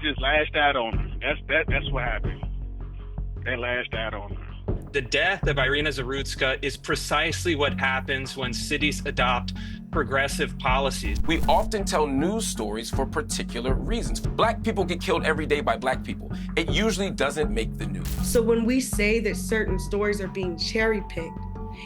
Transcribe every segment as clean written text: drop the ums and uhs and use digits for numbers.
Just lashed out on her. That's what happened. They lashed out on her. The death of Iryna Zarutska is precisely what happens when cities adopt progressive policies. We often tell news stories for particular reasons. Black people get killed every day by black people. It usually doesn't make the news. So when we say that certain stories are being cherry-picked,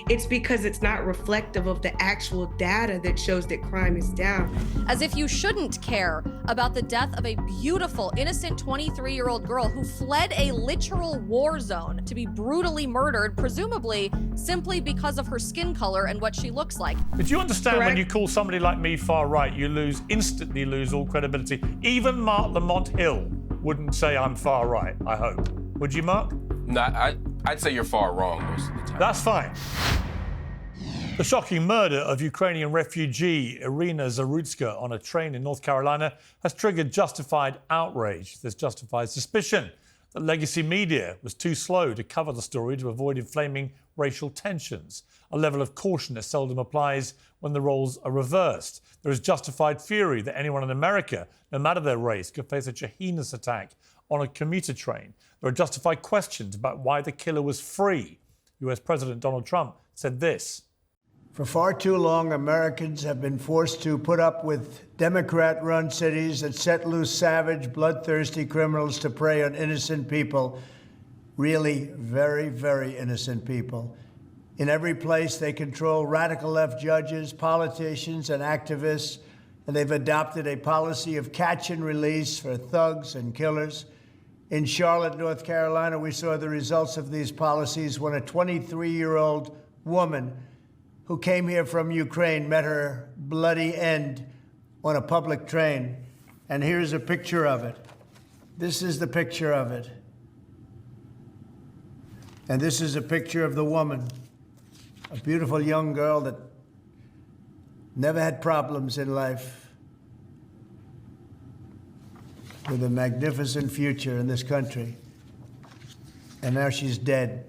it's because it's not reflective of the actual data that shows that crime is down. As if you shouldn't care about the death of a beautiful, innocent 23-year-old girl who fled a literal war zone to be brutally murdered, presumably simply because of her skin color and what she looks like. But do you understand Correct. when you call somebody like me far right, you instantly lose all credibility? Even Marc Lamont-Hill wouldn't say I'm far right, I hope. Would you, Mark? No, I'd say you're far wrong most of the time. That's fine. The shocking murder of Ukrainian refugee Iryna Zarutska on a train in North Carolina has triggered justified outrage. There's justified suspicion that legacy media was too slow to cover the story to avoid inflaming racial tensions, a level of caution that seldom applies when the roles are reversed. There is justified fury that anyone in America, no matter their race, could face such a heinous attack on a commuter train. There are justified questions about why the killer was free. US President Donald Trump said this. For far too long, Americans have been forced to put up with Democrat-run cities that set loose savage, bloodthirsty criminals to prey on innocent people, really very, very innocent people. In every place, they control radical left judges, politicians, and activists, and they've adopted a policy of catch and release for thugs and killers. In Charlotte, North Carolina, we saw the results of these policies when a 23-year-old woman who came here from Ukraine met her bloody end on a public train. And here's a picture of it. This is the picture of it. And this is a picture of the woman, a beautiful young girl that never had problems in life, with a magnificent future in this country. And now she's dead.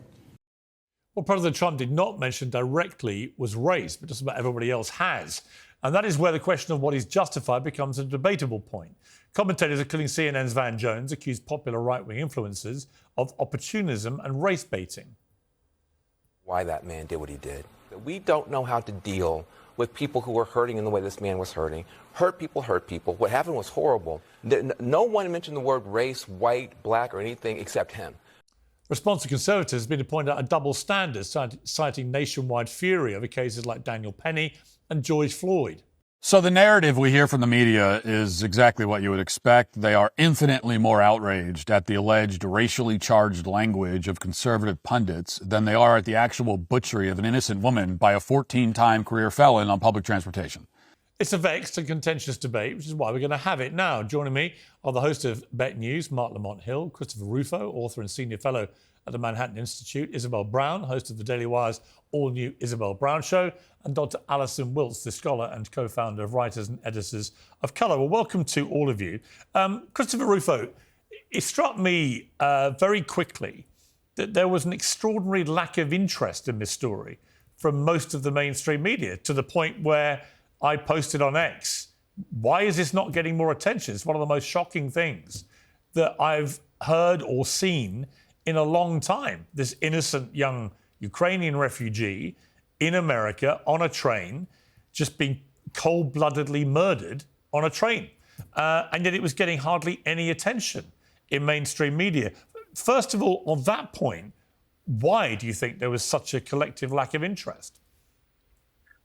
What President Trump did not mention directly was race, but just about everybody else has. And that is where the question of what is justified becomes a debatable point. Commentators, including CNN's Van Jones, accused popular right-wing influencers of opportunism and race baiting. Why that man did what he did. We don't know how to deal with people who were hurting in the way this man was hurting. Hurt people hurt people. What happened was horrible. No one mentioned the word race, white, black, or anything except him. Response to Conservatives has been to point out a double standard, citing nationwide fury over cases like Daniel Penny and George Floyd. So the narrative we hear from the media is exactly what you would expect. They are infinitely more outraged at the alleged racially charged language of conservative pundits than they are at the actual butchery of an innocent woman by a 14-time career felon on public transportation. It's a vexed and contentious debate, which is why we're going to have it now. Joining me are the host of Bet News, Marc Lamont-Hill, Christopher Rufo, author and senior fellow at the Manhattan Institute, Isabel Brown, host of the Daily Wire's all-new Isabel Brown Show, and Dr Allison Wiltz, the scholar and co-founder of Writers and Editors of Colour. Well, welcome to all of you. Christopher Rufo, it struck me very quickly that there was an extraordinary lack of interest in this story from most of the mainstream media, to the point where I posted on X, why is this not getting more attention? It's one of the most shocking things that I've heard or seen in a long time. This innocent young Ukrainian refugee in America on a train, just being cold-bloodedly murdered on a train. And yet it was getting hardly any attention in mainstream media. First of all, on that point, why do you think there was such a collective lack of interest?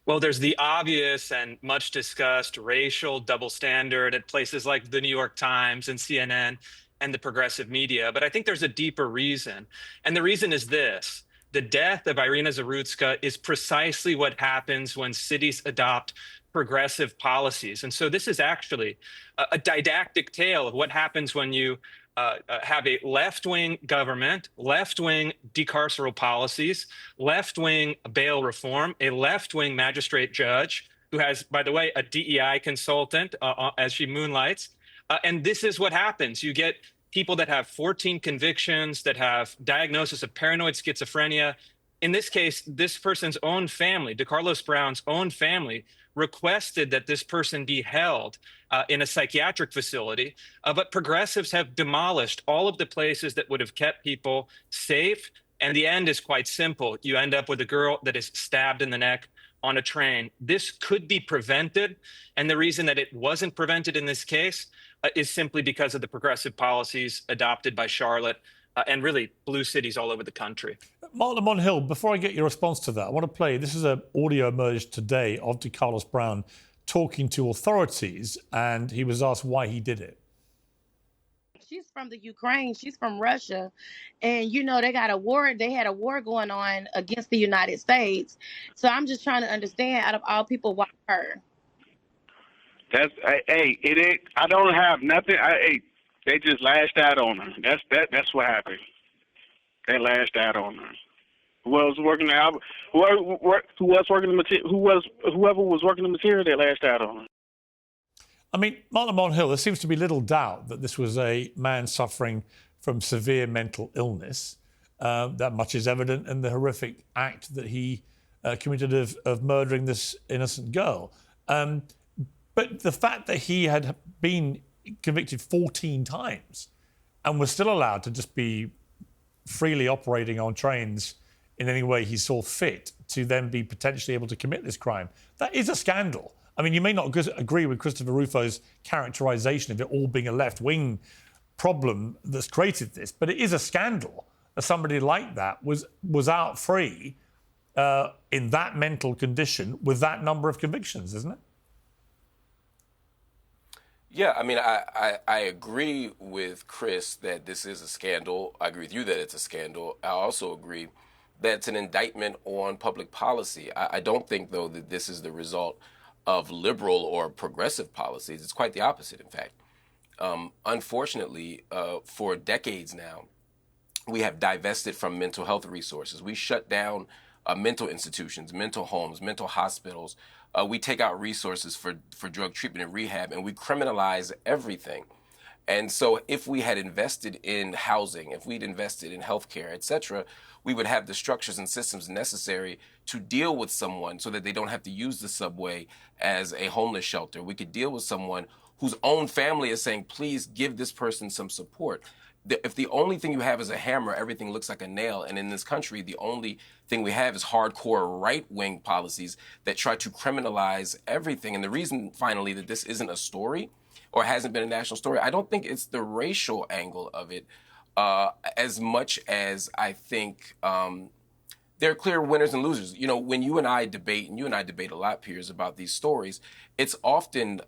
Well, there's the obvious and much discussed racial double standard at places like the New York Times and CNN and the progressive media. But I think there's a deeper reason. And the reason is this. The death of Iryna Zarutska is precisely what happens when cities adopt progressive policies. And so this is actually a didactic tale of what happens when you have a left-wing government, left-wing decarceral policies, left-wing bail reform, a left-wing magistrate judge who has, by the way, a DEI consultant as she moonlights. And this is what happens. You get people that have 14 convictions, that have diagnosis of paranoid schizophrenia, In this case, this person's own family, Decarlos Brown's own family, requested that this person be held in a psychiatric facility, but progressives have demolished all of the places that would have kept people safe. And the end is quite simple. You end up with a girl that is stabbed in the neck on a train. This could be prevented. And the reason that it wasn't prevented in this case is simply because of the progressive policies adopted by Charlotte and really blue cities all over the country. Marc Lamont-Hill, before I get your response to that, I want to play, this is an audio emerged today of Decarlos Brown talking to authorities, and he was asked why he did it. She's from the Ukraine. She's from Russia. And, you know, they had a war going on against the United States. So I'm just trying to understand, out of all people, why her? That's, hey, it ain't, I don't have nothing. They just lashed out on her. That's what happened. They lashed out on her. Whoever was working the material, they lashed out on her. I mean, Marc Lamont-Hill, there seems to be little doubt that this was a man suffering from severe mental illness. That much is evident in the horrific act that he committed of murdering this innocent girl. But the fact that he had been convicted 14 times and was still allowed to just be freely operating on trains in any way he saw fit to then be potentially able to commit this crime, that is a scandal. I mean, you may not agree with Christopher Rufo's characterization of it all being a left-wing problem that's created this, but it is a scandal that somebody like that was out free in that mental condition with that number of convictions, isn't it? Yeah, I mean, I agree with Chris that this is a scandal. I agree with you that it's a scandal. I also agree that it's an indictment on public policy. I don't think, though, that this is the result of liberal or progressive policies. It's quite the opposite, in fact. Unfortunately, for decades now, we have divested from mental health resources. We shut down mental institutions, mental homes, mental hospitals. We take out resources for drug treatment and rehab, and we criminalize everything. And so if we had invested in housing, if we'd invested in healthcare, et cetera, we would have the structures and systems necessary to deal with someone so that they don't have to use the subway as a homeless shelter. We could deal with someone whose own family is saying, please give this person some support. If the only thing you have is a hammer, everything looks like a nail. And in this country, the only thing we have is hardcore right-wing policies that try to criminalize everything. And the reason, finally, that this isn't a story or hasn't been a national story, I don't think it's the racial angle of it as much as I think there are clear winners and losers. You know, when you and I debate, and you and I debate a lot, Piers, about these stories, it's often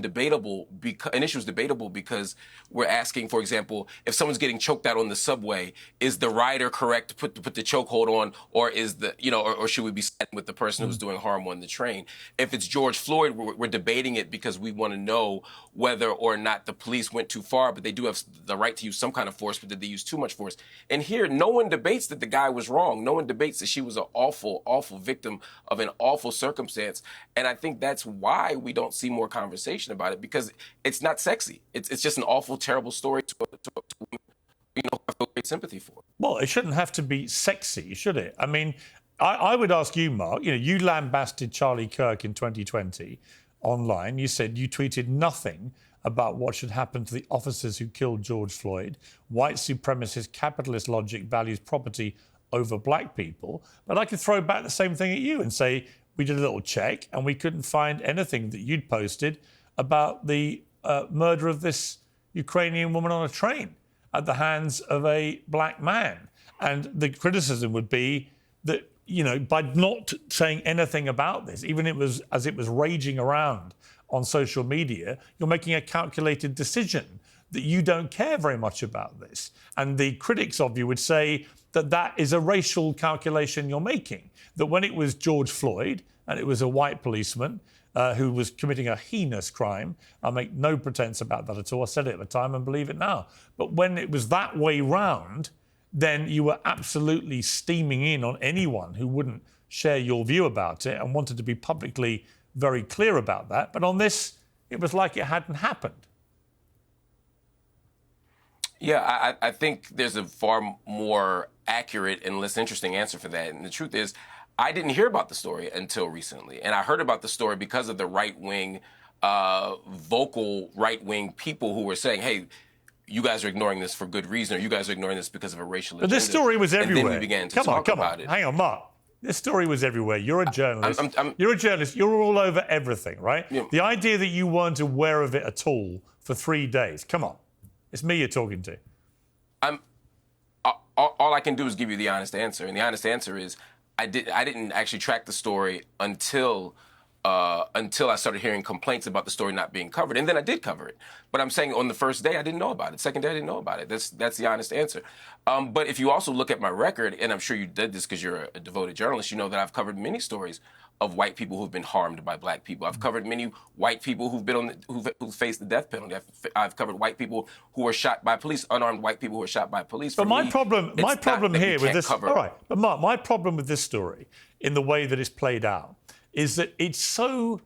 debatable, an issue is debatable because we're asking, for example, if someone's getting choked out on the subway, is the rider correct to put the chokehold on, or is or should we be siding with the person who's doing harm on the train? If it's George Floyd, we're debating it because we want to know whether or not the police went too far, but they do have the right to use some kind of force, but did they use too much force? And here, no one debates that the guy was wrong. No one debates that she was an awful, awful victim of an awful circumstance. And I think that's why we don't see more conversation about it, because it's not sexy. It's just an awful, terrible story to I feel great sympathy for. Well, it shouldn't have to be sexy, should it? I mean, I would ask you, Mark, you lambasted Charlie Kirk in 2020 online. You said you tweeted nothing about what should happen to the officers who killed George Floyd. White supremacist capitalist logic values property over black people. But I could throw back the same thing at you and say, we did a little check and we couldn't find anything that you'd posted about the murder of this Ukrainian woman on a train at the hands of a black man. And the criticism would be that, by not saying anything about this, even as it was raging around on social media, you're making a calculated decision that you don't care very much about this. And the critics of you would say that that is a racial calculation you're making, that when it was George Floyd and it was a white policeman who was committing a heinous crime, I make no pretense about that at all. I said it at the time and believe it now. But when it was that way round, then you were absolutely steaming in on anyone who wouldn't share your view about it and wanted to be publicly very clear about that. But on this, it was like it hadn't happened. Yeah, I think there's a far more accurate and less interesting answer for that. And the truth is, I didn't hear about the story until recently. And I heard about the story because of the right-wing, vocal right-wing people who were saying, hey, you guys are ignoring this for good reason, or you guys are ignoring this because of a racial agenda. But this story was everywhere. And then we began to talk about it. Hang on, Mark. This story was everywhere. You're a journalist. You're a journalist. You're all over everything, right? Yeah. The idea that you weren't aware of it at all for 3 days. Come on. It's me you're talking to. All I can do is give you the honest answer. And the honest answer is I didn't actually track the story until I started hearing complaints about the story not being covered. And then I did cover it. But I'm saying on the first day, I didn't know about it. Second day, I didn't know about it. That's the honest answer. But if you also look at my record, and I'm sure you did this because you're a devoted journalist, you know that I've covered many stories of white people who've been harmed by black people. I've covered many white people who've been who've faced the death penalty. I've covered white people who were shot by police, unarmed white people who were shot by police. But my problem here with this, all right, but Mark, my problem with this story, in the way that it's played out, is that it's so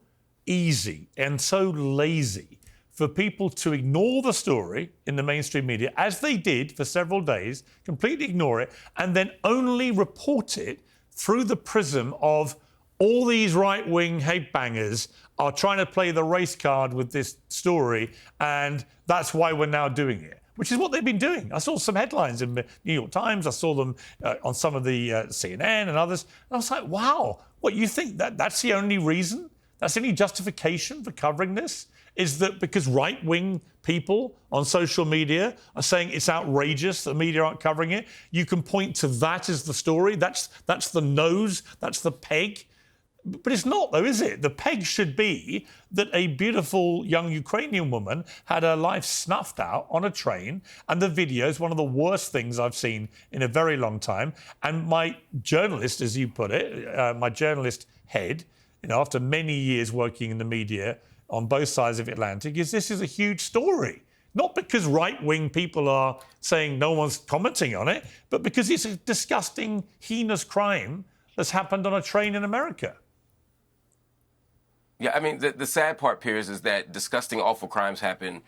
easy and so lazy for people to ignore the story in the mainstream media, as they did for several days, completely ignore it, and then only report it through the prism of all these right-wing hate bangers are trying to play the race card with this story, and that's why we're now doing it, which is what they've been doing. I saw some headlines in the New York Times. I saw them on some of the CNN and others. And I was like, wow, what, you think that's the only reason? That's the only justification for covering this? Is that because right-wing people on social media are saying it's outrageous that the media aren't covering it? You can point to that as the story. That's the nose. That's the peg. But it's not, though, is it? The peg should be that a beautiful young Ukrainian woman had her life snuffed out on a train, and the video is one of the worst things I've seen in a very long time. And my journalist, as you put it, my journalist head, after many years working in the media on both sides of the Atlantic, is this is a huge story. Not because right-wing people are saying no one's commenting on it, but because it's a disgusting, heinous crime that's happened on a train in America. Yeah, I mean, the sad part, Piers, is that disgusting, awful crimes happen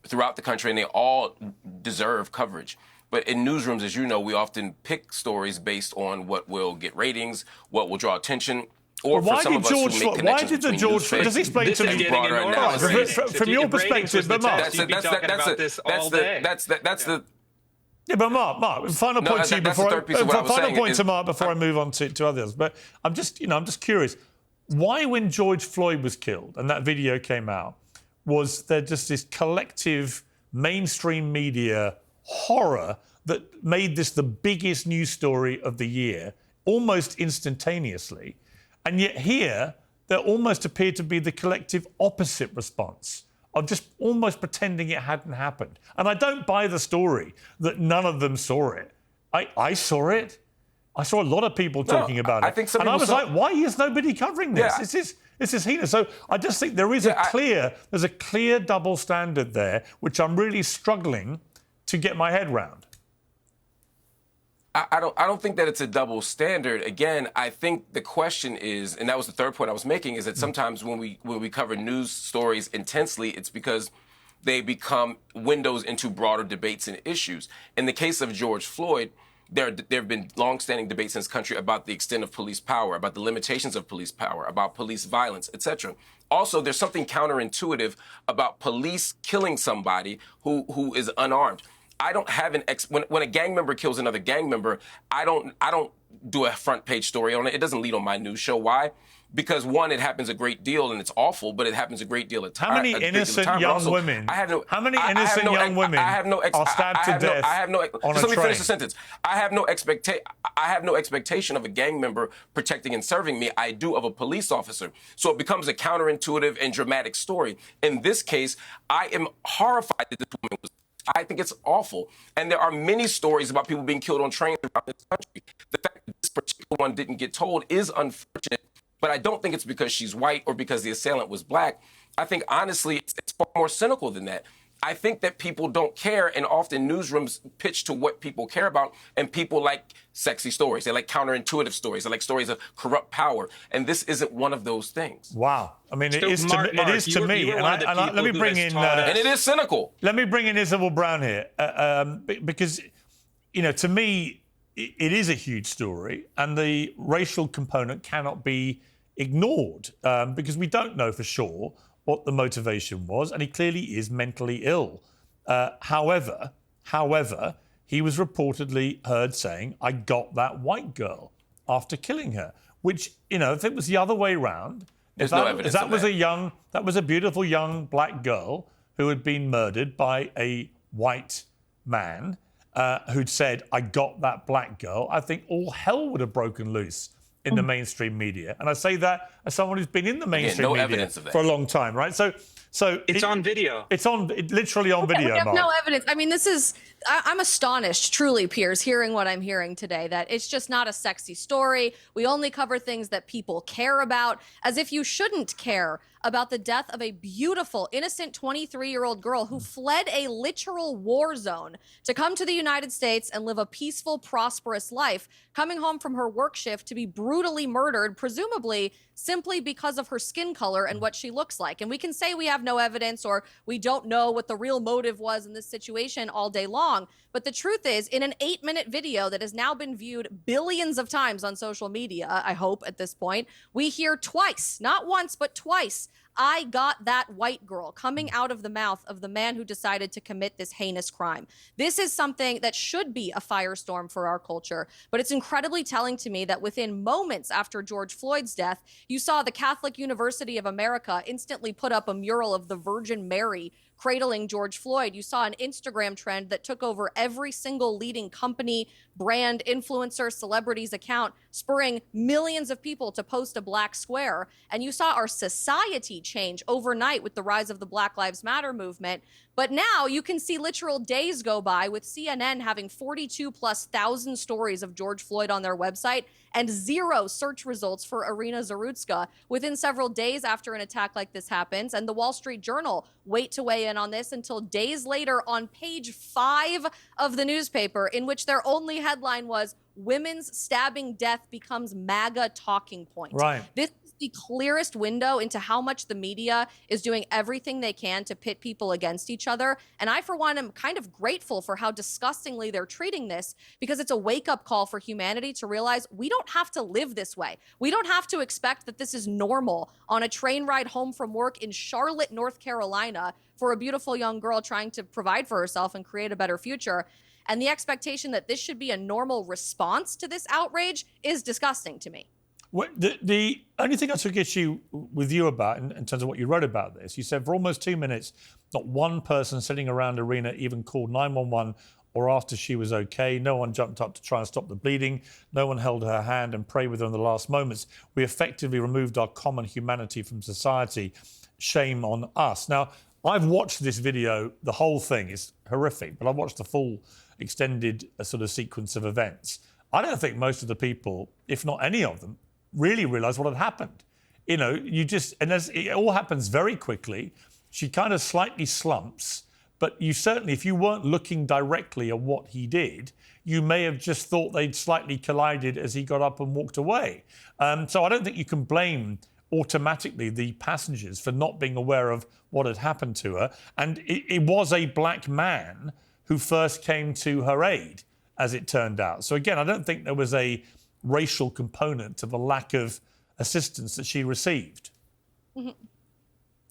throughout the country, and they all deserve coverage. But in newsrooms, as you know, we often pick stories based on what will get ratings, what will draw attention, or for some of us who make connections between George Floyd. Just explain to me from your perspective, but Mark, yeah, but Mark, final point to you before I move on to others. But I'm just curious. Why, when George Floyd was killed and that video came out, was there just this collective mainstream media horror that made this the biggest news story of the year, almost instantaneously? And yet here, there almost appeared to be the collective opposite response of just almost pretending it hadn't happened. And I don't buy the story that none of them saw it. I saw it. I saw a lot of people talking about it. I think some and I was like, why is nobody covering this? Yeah. This is heinous. So I just think there is there's a clear double standard there, which I'm really struggling to get my head round. I don't think that it's a double standard. Again, I think the question is, and that was the third point I was making, is that sometimes when we cover news stories intensely, it's because they become windows into broader debates and issues. In the case of George Floyd, there have been long-standing debates in this country about the extent of police power, about the limitations of police power, about police violence, etc. Also, there's something counterintuitive about police killing somebody who is unarmed. I don't have when a gang member kills another gang member, I don't do a front page story on it. It doesn't lead on my news show. Why? Because one, it happens a great deal and it's awful, but it happens a great deal of time. How many innocent young women? How many innocent young women are stabbed to death on a train? Let me finish the sentence. I have no expectation of a gang member protecting and serving me. I do of a police officer. So it becomes a counterintuitive and dramatic story. In this case, I am horrified that this woman was. I think it's awful. And there are many stories about people being killed on trains throughout this country. The fact that this particular one didn't get told is unfortunate. But I don't think it's because she's white or because the assailant was black. I think, honestly, it's far more cynical than that. I think that people don't care, and often newsrooms pitch to what people care about, and people like sexy stories. They like counterintuitive stories. They like stories of corrupt power, and this isn't one of those things. Wow. I mean, it So, is Mark, to, it is to me. And let me bring in... and it is cynical. Let me bring in Isabel Brown here, because, you know, to me, it is a huge story, and the racial component cannot be ignored, because we don't know for sure what the motivation was, and he clearly is mentally ill. However, he was reportedly heard saying, "I got that white girl," after killing her. Which, you know, if it was the other way round, There's no evidence of that. That was a beautiful young black girl who had been murdered by a white man who'd said, "I got that black girl," I think all hell would have broken loose in the mainstream media. And I say that as someone who's been in the mainstream media for a long time, right? So it's on video. It's literally on video, We have Mark. no evidence. I mean, I'm astonished, truly, Piers, hearing what I'm hearing today, that it's just not a sexy story. We only cover things that people care about, as if you shouldn't care about the death of a beautiful, innocent 23-year-old girl who fled a literal war zone to come to the United States and live a peaceful, prosperous life, coming home from her work shift to be brutally murdered, presumably simply because of her skin color and what she looks like. And we can say we have no evidence or we don't know what the real motive was in this situation all day long. But the truth is, in an 8-minute video that has now been viewed billions of times on social media, I hope at this point, we hear twice, not once, but twice, "I got that white girl," coming out of the mouth of the man who decided to commit this heinous crime. This is something that should be a firestorm for our culture, but it's incredibly telling to me that within moments after George Floyd's death, you saw the Catholic University of America instantly put up a mural of the Virgin Mary cradling George Floyd. You saw an Instagram trend that took over every single leading company, brand, influencer, celebrity's account, spurring millions of people to post a black square. And you saw our society change overnight with the rise of the Black Lives Matter movement. But now you can see literal days go by with CNN having 42,000+ stories of George Floyd on their website and 0 search results for Iryna Zarutska within several days after an attack like this happens. And the Wall Street Journal wait to weigh in on this until days later on page 5 of the newspaper, in which their only headline was, "Women's stabbing death becomes MAGA talking point." Right. This is the clearest window into how much the media is doing everything they can to pit people against each other. And I, for one, am kind of grateful for how disgustingly they're treating this, because it's a wake-up call for humanity to realize we don't have to live this way. We don't have to expect that this is normal on a train ride home from work in Charlotte, North Carolina, for a beautiful young girl trying to provide for herself and create a better future. And the expectation that this should be a normal response to this outrage is disgusting to me. Well, the only thing I took issue with you about, in terms of what you wrote about this, you said for almost 2 minutes, not one person sitting around Iryna even called 911 or asked if she was okay. No one jumped up to try and stop the bleeding. No one held her hand and prayed with her in the last moments. We effectively removed our common humanity from society. Shame on us. Now, I've watched this video. The whole thing is horrific, but I've watched the full extended sort of sequence of events. I don't think most of the people, if not any of them, really realised what had happened. You know, it all happens very quickly. She kind of slightly slumps, but you certainly, if you weren't looking directly at what he did, you may have just thought they'd slightly collided as he got up and walked away. So I don't think you can blame automatically the passengers for not being aware of what had happened to her. And it was a black man who first came to her aid, as it turned out. So again, I don't think there was a racial component to the lack of assistance that she received. Mm-hmm.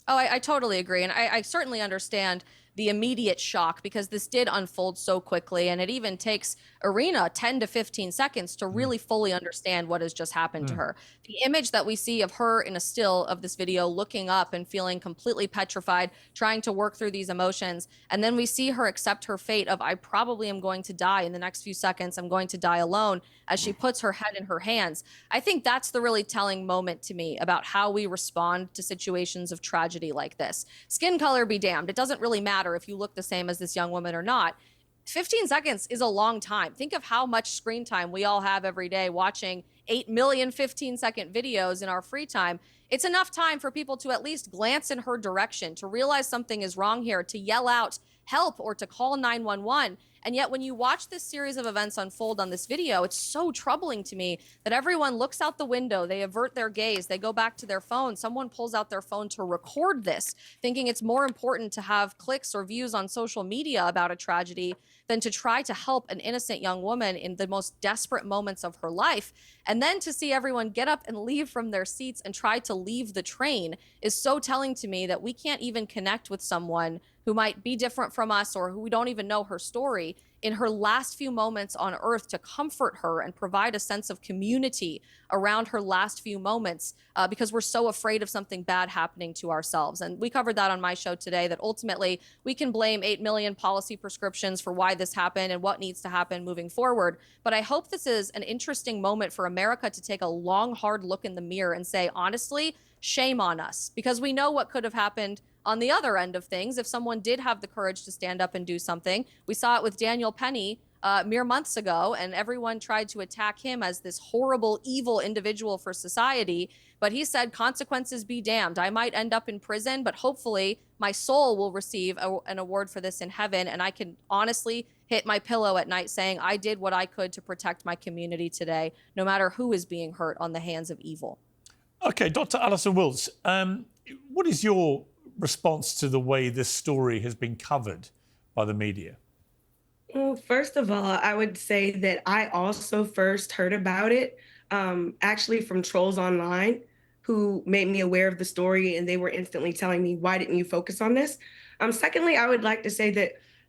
Oh, I totally agree. And I certainly understand the immediate shock, because this did unfold so quickly. And it even takes Iryna 10 to 15 seconds to really fully understand what has just happened to her. The image that we see of her in a still of this video, looking up and feeling completely petrified, trying to work through these emotions. And then we see her accept her fate of, I probably am going to die in the next few seconds. I'm going to die alone, as she puts her head in her hands. I think that's the really telling moment to me about how we respond to situations of tragedy like this. Skin color be damned. It doesn't really matter if you look the same as this young woman or not. 15 seconds is a long time. Think of how much screen time we all have every day watching 8 million 15-second videos in our free time. It's enough time for people to at least glance in her direction, to realize something is wrong here, to yell out help or to call 911. And yet when you watch this series of events unfold on this video, it's so troubling to me that everyone looks out the window, they avert their gaze, they go back to their phone, someone pulls out their phone to record this, thinking it's more important to have clicks or views on social media about a tragedy than to try to help an innocent young woman in the most desperate moments of her life. And then to see everyone get up and leave from their seats and try to leave the train is so telling to me that we can't even connect with someone who might be different from us or who we don't even know her story in her last few moments on earth, to comfort her and provide a sense of community around her last few moments, because we're so afraid of something bad happening to ourselves. And we covered that on my show today, that ultimately we can blame 8 million policy prescriptions for why this happened and what needs to happen moving forward. But I hope this is an interesting moment for America to take a long, hard look in the mirror and say, honestly, shame on us, because we know what could have happened on the other end of things if someone did have the courage to stand up and do something. We saw it with Daniel Penny mere months ago, and everyone tried to attack him as this horrible, evil individual for society. But he said, consequences be damned. I might end up in prison, but hopefully my soul will receive an award for this in heaven. And I can honestly hit my pillow at night saying, I did what I could to protect my community today, no matter who is being hurt on the hands of evil. OK, Dr Allison Wiltz, what is your response to the way this story has been covered by the media? Well, first of all, I would say that I also first heard about it actually from trolls online who made me aware of the story, and they were instantly telling me, why didn't you focus on this? Secondly, I would like to say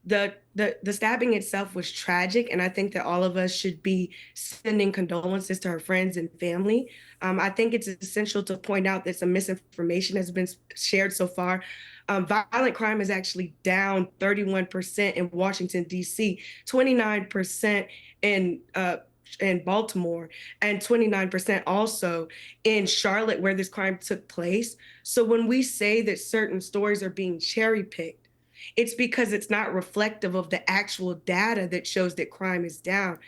that the stabbing itself was tragic, and I think that all of us should be sending condolences to her friends and family. I think it's essential to point out that some misinformation has been shared so far. Violent crime is actually down 31% in Washington, D.C., 29% in Baltimore, and 29% also in Charlotte, where this crime took place. So when we say that certain stories are being cherry-picked, it's because it's not reflective of the actual data that shows that crime is down.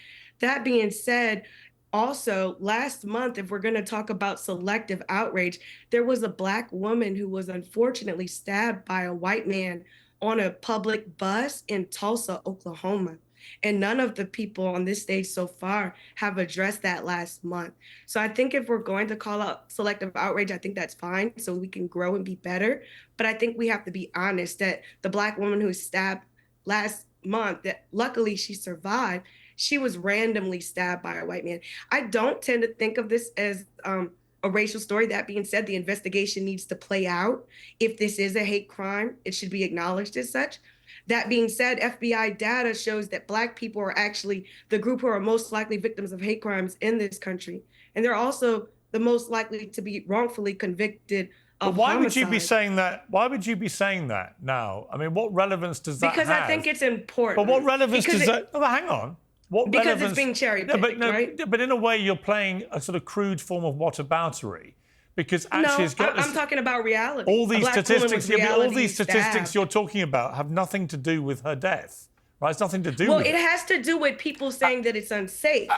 That being said, also, last month, if we're going to talk about selective outrage, there was a Black woman who was unfortunately stabbed by a white man on a public bus in Tulsa, Oklahoma. And none of the people on this stage so far have addressed that last month. So I think if we're going to call out selective outrage, I think that's fine, so we can grow and be better. But I think we have to be honest that the Black woman who was stabbed last month, that luckily she survived, she was randomly stabbed by a white man. I don't tend to think of this as a racial story. That being said, the investigation needs to play out. If this is a hate crime, it should be acknowledged as such. That being said, FBI data shows that Black people are actually the group who are most likely victims of hate crimes in this country. And they're also the most likely to be wrongfully convicted of why homicide. would you be saying that? Why would you be saying that now? I mean, what relevance does that have? Because I think it's important. But what relevance does that... Oh, hang on. What because relevance... it's being cherry-picked, right? But in a way, you're playing a sort of crude form of whataboutery. Because actually, it's got I'm talking about reality. All these statistics, you're talking about have nothing to do with her death, right? It's nothing to do with it. Well, it has to do with people saying that it's unsafe.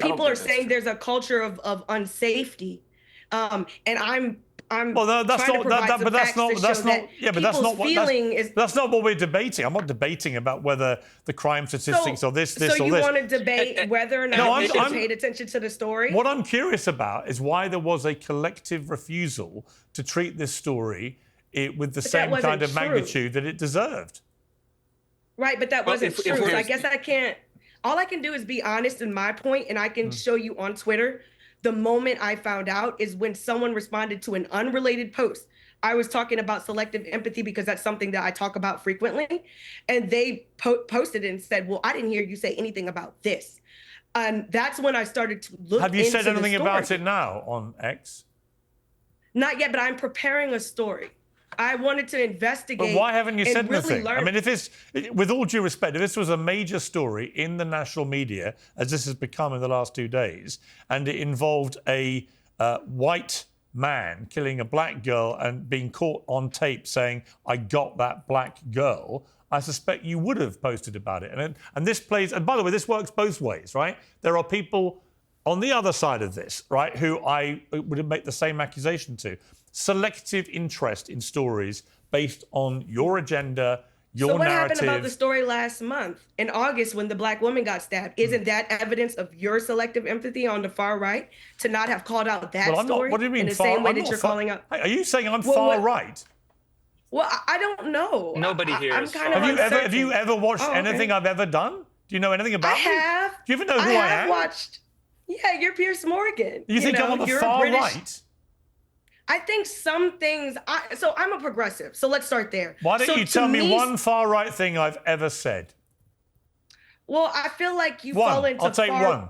People are saying there's a culture of unsafety, and I'm well, that's not what we're debating. I'm not debating about whether the crime statistics or this or this. So you want to debate whether or not we should paid attention to the story? What I'm curious about is why there was a collective refusal to treat this story with the same kind of magnitude that it deserved. Right, but that wasn't true. So I guess I can't. All I can do is be honest in my point, and I can show you on Twitter. The moment I found out is when someone responded to an unrelated post. I was talking about selective empathy because that's something that I talk about frequently. And they posted it and said, well, I didn't hear you say anything about this. And that's when I started to look into the story. Have you said anything about it now on X? Not yet, but I'm preparing a story. I wanted to investigate. But why haven't you said really anything? I mean, if this, with all due respect, if this was a major story in the national media, as this has become in the last 2 days, and it involved a white man killing a black girl and being caught on tape saying, I got that black girl, I suspect you would have posted about it. And this plays, and by the way, this works both ways, right? There are people on the other side of this, right, who I would make the same accusation to, selective interest in stories based on your agenda, your so what narrative. happened about the story last month in August when the black woman got stabbed? Isn't that evidence of your selective empathy on the far right to not have called out that Well, I'm not, story what do you mean in the far? same way I'm that not you're far, calling out? Hey, are you saying I'm Well, far what- right? Well, I don't know. Nobody here I'm is kind far of right. Have you ever watched Oh, okay. anything I've ever done? Do you know anything about I me? have. Do you even know who I have am? watched. Yeah, you're Piers Morgan. You think know, I'm on the you're far British. right? I think some things. So I'm a progressive. So let's start there. Why don't So you to tell me one far right thing I've ever said? Well, I feel like you fall One. into I'll take far. one.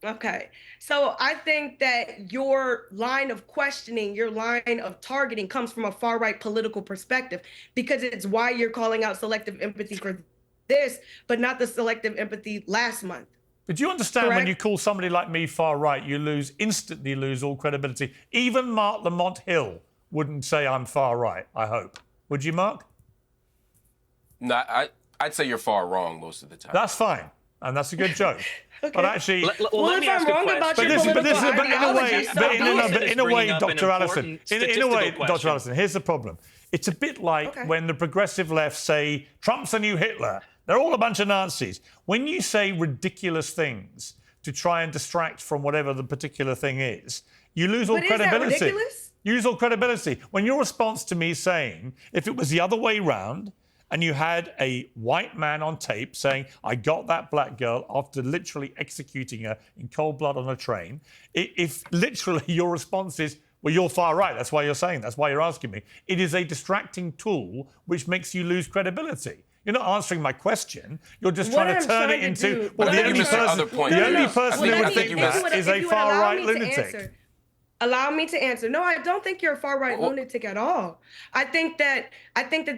Okay. So I think that your line of questioning, your line of targeting comes from a far right political perspective because it's why you're calling out selective empathy for this, but not the selective empathy last month. But do you understand when Correct. you call somebody like me far right, you instantly lose all credibility? Even Marc Lamont-Hill wouldn't say I'm far right, I hope. Would you, Mark? No, I'd say you're far wrong most of the time. That's fine. And that's a good joke. Okay. But actually... Let me ask a question. But in a way, Dr. Allison, in a way, question. Dr. Allison, here's the problem. It's a bit like when the progressive left say, Trump's the new Hitler. They're all a bunch of Nazis. When you say ridiculous things to try and distract from whatever the particular thing is, you lose all credibility. Is that ridiculous? You lose all credibility. When your response to me saying, if it was the other way round, and you had a white man on tape saying, I got that black girl after literally executing her in cold blood on a train, if literally your response is, well, you're far right, that's why you're saying, that's why you're asking me, it is a distracting tool which makes you lose credibility. You're not answering my question. You're just trying to turn it into, well, the only person who would think that is a far right lunatic. Allow me to answer. No, I don't think you're a far right lunatic at all. I think that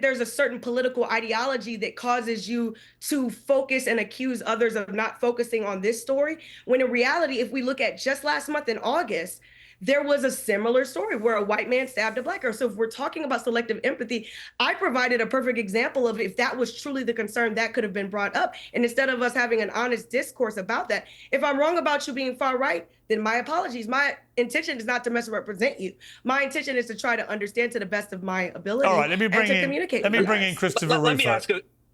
there's a certain political ideology that causes you to focus and accuse others of not focusing on this story. When in reality, if we look at just last month in August, there was a similar story where a white man stabbed a black girl. So if we're talking about selective empathy, I provided a perfect example of if that was truly the concern that could have been brought up. And instead of us having an honest discourse about that, if I'm wrong about you being far right, then my apologies. My intention is not to misrepresent you. My intention is to try to understand to the best of my ability. All right, let me bring in Christopher Rufo.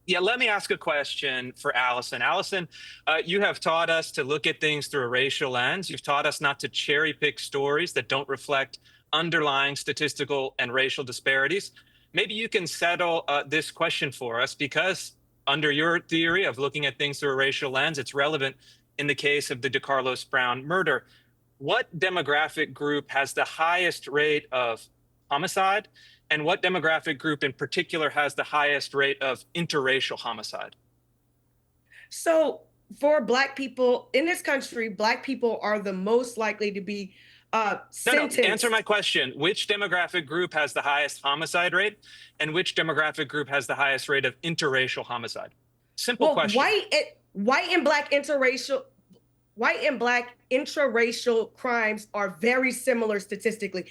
Let me ask a question for Allison. Allison, you have taught us to look at things through a racial lens. You've taught us not to cherry pick stories that don't reflect underlying statistical and racial disparities. Maybe you can settle this question for us because under your theory of looking at things through a racial lens, it's relevant in the case of the Decarlos Brown murder. What demographic group has the highest rate of homicide? And what demographic group in particular has the highest rate of interracial homicide? So for Black people in this country, Black people are the most likely to be sentenced. No, answer my question. Which demographic group has the highest homicide rate? And which demographic group has the highest rate of interracial homicide? Simple question. White and black intraracial crimes are very similar statistically.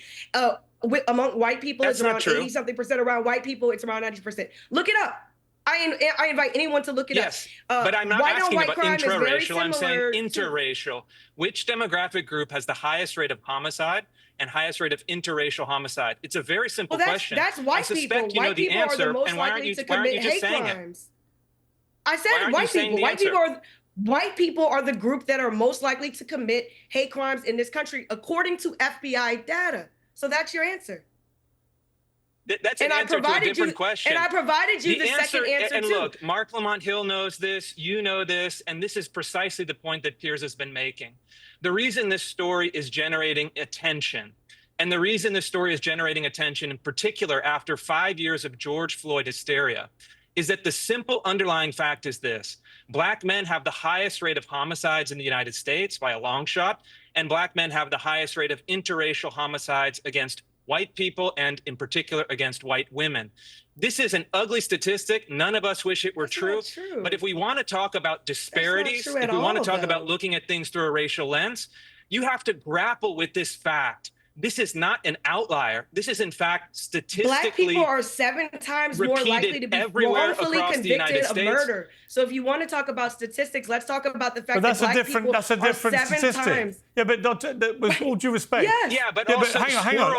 Among white people, That's it's around not true. 80-something%. Around white people, it's around 90%. Look it up. I invite anyone to look it up. Yes, but I'm not asking about crime is very intraracial. I'm saying similar interracial. Which demographic group has the highest rate of homicide and highest rate of interracial homicide? It's a very simple question. That's white I suspect people. you know White the people answer, are the most and why aren't likely you to why aren't commit you just hate saying crimes. I Why said aren't white you saying people. the White people are the group that are most likely to commit hate crimes in this country, according to FBI data. So that's your answer. That's an answer to a different question. And I provided you the second answer and too. look, Marc Lamont-Hill knows this, you know this, and this is precisely the point that Piers has been making. The reason this story is generating attention, and the reason this story is generating attention in particular after 5 years of George Floyd hysteria, is that the simple underlying fact is this: Black men have the highest rate of homicides in the United States by a long shot, and Black men have the highest rate of interracial homicides against white people, and in particular against white women. This is an ugly statistic. None of us wish it were true. But if we want to talk about disparities, if we want to talk about looking at things through a racial lens, you have to grapple with this fact this is not an outlier. This is, in fact, statistically Black people are 7 times more likely to be wrongfully convicted of murder. So if you want to talk about statistics, let's talk about the fact that Black people are 7 times. Yeah, but with all due respect. Yes. Yeah, but yeah, also hang on.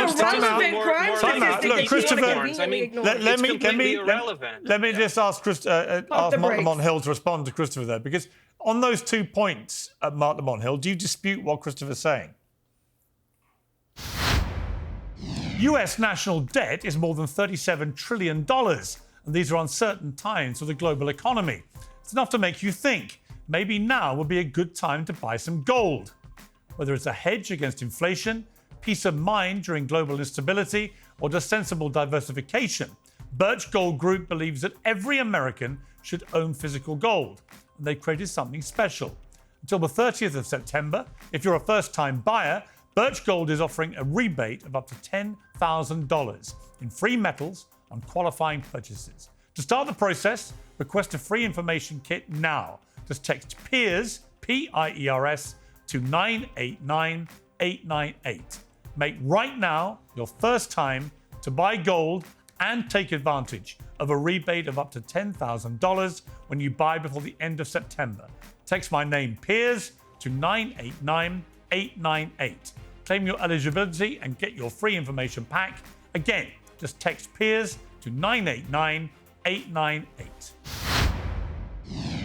It's a relevant crime statistic. Look, Christopher, let me just ask Marc Lamont-Hill to respond to Christopher there, because on those 2 points, Marc Lamont-Hill, do you dispute what Christopher's saying? US national debt is more than $37 trillion, and these are uncertain times for the global economy. It's enough to make you think, maybe now would be a good time to buy some gold. Whether it's a hedge against inflation, peace of mind during global instability, or just sensible diversification, Birch Gold Group believes that every American should own physical gold, and they created something special. Until the 30th of September, if you're a first-time buyer, Birch Gold is offering a rebate of up to $10,000 in free metals on qualifying purchases. To start the process, request a free information kit now. Just text PIERS, P-I-E-R-S, to 989898. Make right now your first time to buy gold and take advantage of a rebate of up to $10,000 when you buy before the end of September. Text my name, Piers, to 989898. Claim your eligibility and get your free information pack. Again, just text Piers to 989898.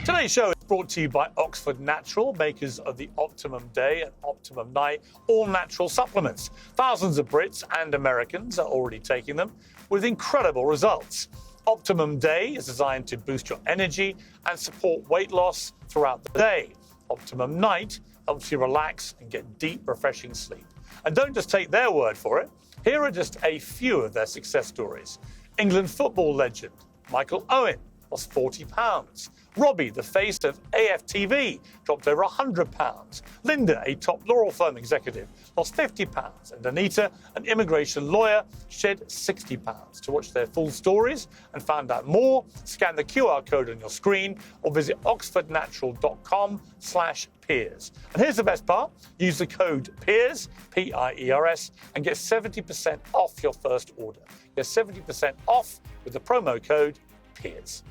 Today's show is brought to you by Oxford Natural, makers of the Optimum Day and Optimum Night all-natural supplements. Thousands of Brits and Americans are already taking them with incredible results. Optimum Day is designed to boost your energy and support weight loss throughout the day. Optimum Night helps you relax and get deep, refreshing sleep. And don't just take their word for it. Here are just a few of their success stories. England football legend Michael Owen lost 40 pounds. Robbie, the face of AFTV, dropped over 100 pounds. Linda, a top law firm executive, lost 50 pounds. And Anita, an immigration lawyer, shed 60 pounds. To watch their full stories and find out more, scan the QR code on your screen or visit oxfordnatural.com/Piers. And here's the best part. Use the code PIERS, P-I-E-R-S, and get 70% off your first order. Get 70% off with the promo code PIERS.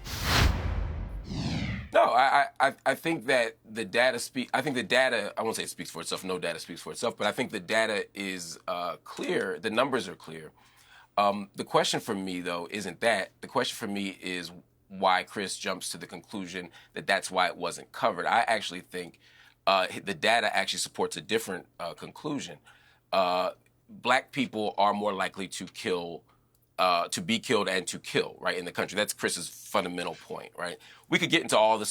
No, I think that the data I won't say it speaks for itself. No data speaks for itself, but I think the data is clear. The numbers are clear. The question for me, though, isn't that. The question for me is why Chris jumps to the conclusion that that's why it wasn't covered. I actually think the data actually supports a different conclusion. Black people are more likely to be killed and to kill, right, in the country. That's Chris's fundamental point, right? We could get into all the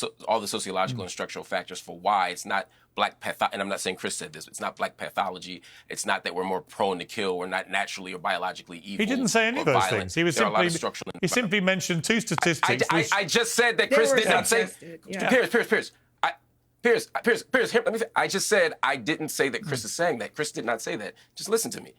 sociological and structural factors for why it's not black pathology, and I'm not saying Chris said this, it's not black pathology. It's not that we're more prone to kill. We're not naturally or biologically evil. He didn't say any of those things. He simply mentioned two statistics. I just said that Chris did not say. Yeah. Piers, let me say, I just said I didn't say that Chris is saying that. Chris did not say that. Just listen to me.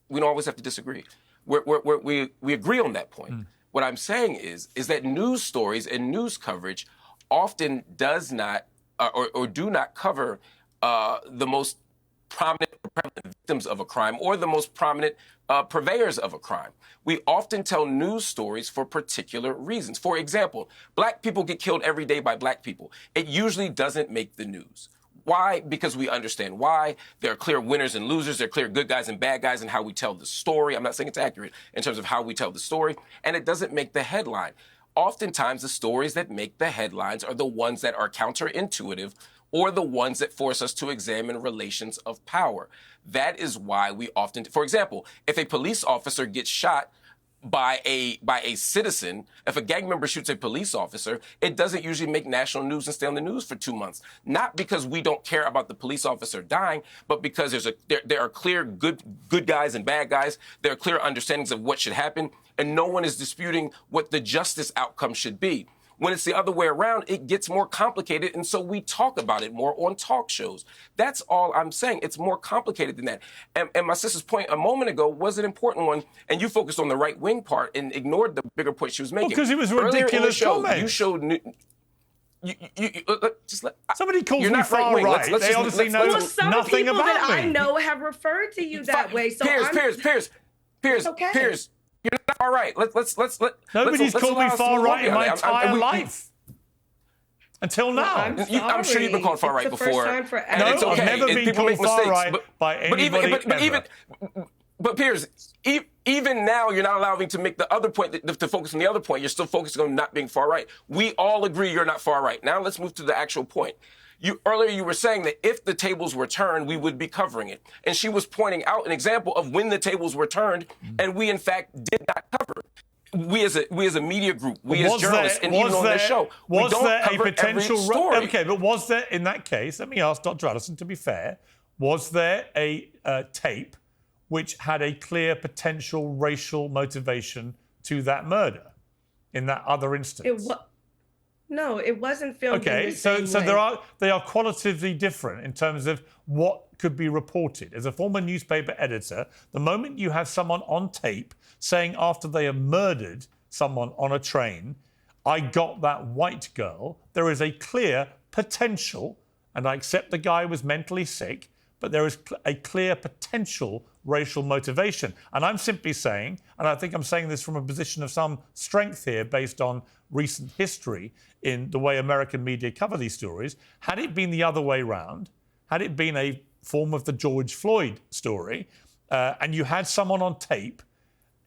We don't always have to disagree. We agree on that point. What I'm saying is that news stories and news coverage often does not or do not cover the most prominent victims of a crime or the most prominent purveyors of a crime. We often tell news stories for particular reasons. For example, black people get killed every day by black people. It usually doesn't make the news. Why? Because we understand why. There are clear winners and losers. There are clear good guys and bad guys in how we tell the story. I'm not saying it's accurate in terms of how we tell the story. And it doesn't make the headline. Oftentimes, the stories that make the headlines are the ones that are counterintuitive or the ones that force us to examine relations of power. That is why we often, for example, if a police officer gets shot by a citizen, if a gang member shoots a police officer, it doesn't usually make national news and stay on the news for 2 months. Not because we don't care about the police officer dying, but because there are clear good guys and bad guys. There are clear understandings of what should happen, and no one is disputing what the justice outcome should be. When it's the other way around, it gets more complicated, and so we talk about it more on talk shows. That's all I'm saying. It's more complicated than that. And my sister's point a moment ago was an important one, and you focused on the right-wing part and ignored the bigger point she was making. Because it was a ridiculous comment. You showed... Somebody calls you're me not far right. Let's they obviously know Well, some nothing people about that me. I know have referred to you that way. So Piers, okay. Piers, you're not all right. Nobody's called me far right in my entire life. Until now. I'm sure you've been called far right before. No, I've never been called far right by anybody ever. But Piers, even now, you're not allowing to make the other point, to focus on the other point. You're still focusing on not being far right. We all agree you're not far right. Now let's move to the actual point. Earlier you were saying that if the tables were turned, we would be covering it. And she was pointing out an example of when the tables were turned, and we in fact did not cover it. We as a media group, we as journalists, and even on this show, we don't cover every story. Okay, but was there, in that case, let me ask Dr. Allison, to be fair, was there a tape which had a clear potential racial motivation to that murder in that other instance? No, it wasn't filmed. Okay, so they are qualitatively different in terms of what could be reported. As a former newspaper editor, the moment you have someone on tape saying after they have murdered someone on a train, I got that white girl, there is a clear potential, and I accept the guy was mentally sick, but there is a clear potential racial motivation. And I'm simply saying, and I think I'm saying this from a position of some strength here based on recent history in the way American media cover these stories, had it been the other way round, had it been a form of the George Floyd story, and you had someone on tape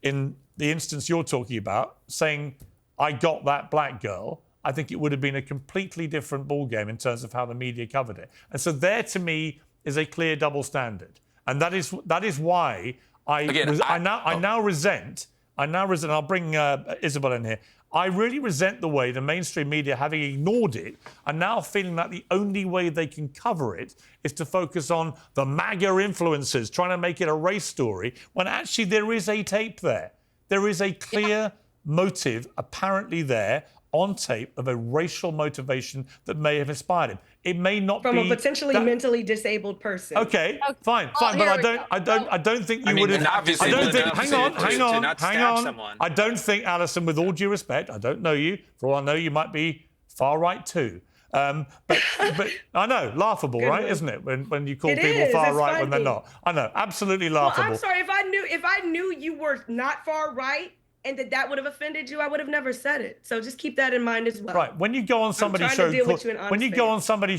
in the instance you're talking about saying, I got that black girl, I think it would have been a completely different ballgame in terms of how the media covered it. And so there, to me, is a clear double standard. And that is why I now resent, I'll bring Isabel in here, I really resent the way the mainstream media, having ignored it, are now feeling that the only way they can cover it is to focus on the MAGA influencers, trying to make it a race story, when actually there is a tape there. There is a clear motive apparently there on tape of a racial motivation that may have inspired him. It may not be from a potentially mentally disabled person. Okay, fine, but I don't think you would have. Obviously, hang on. I don't think, Alison, with all due respect, I don't know you. For all I know, you might be far right too. But I know, laughable, right? Isn't it? When you call people far right when they're not. I know, absolutely laughable. Well, I'm sorry, if I knew you were not far right, and that would have offended you, I would have never said it. So just keep that in mind as well. Right. When you go on somebody's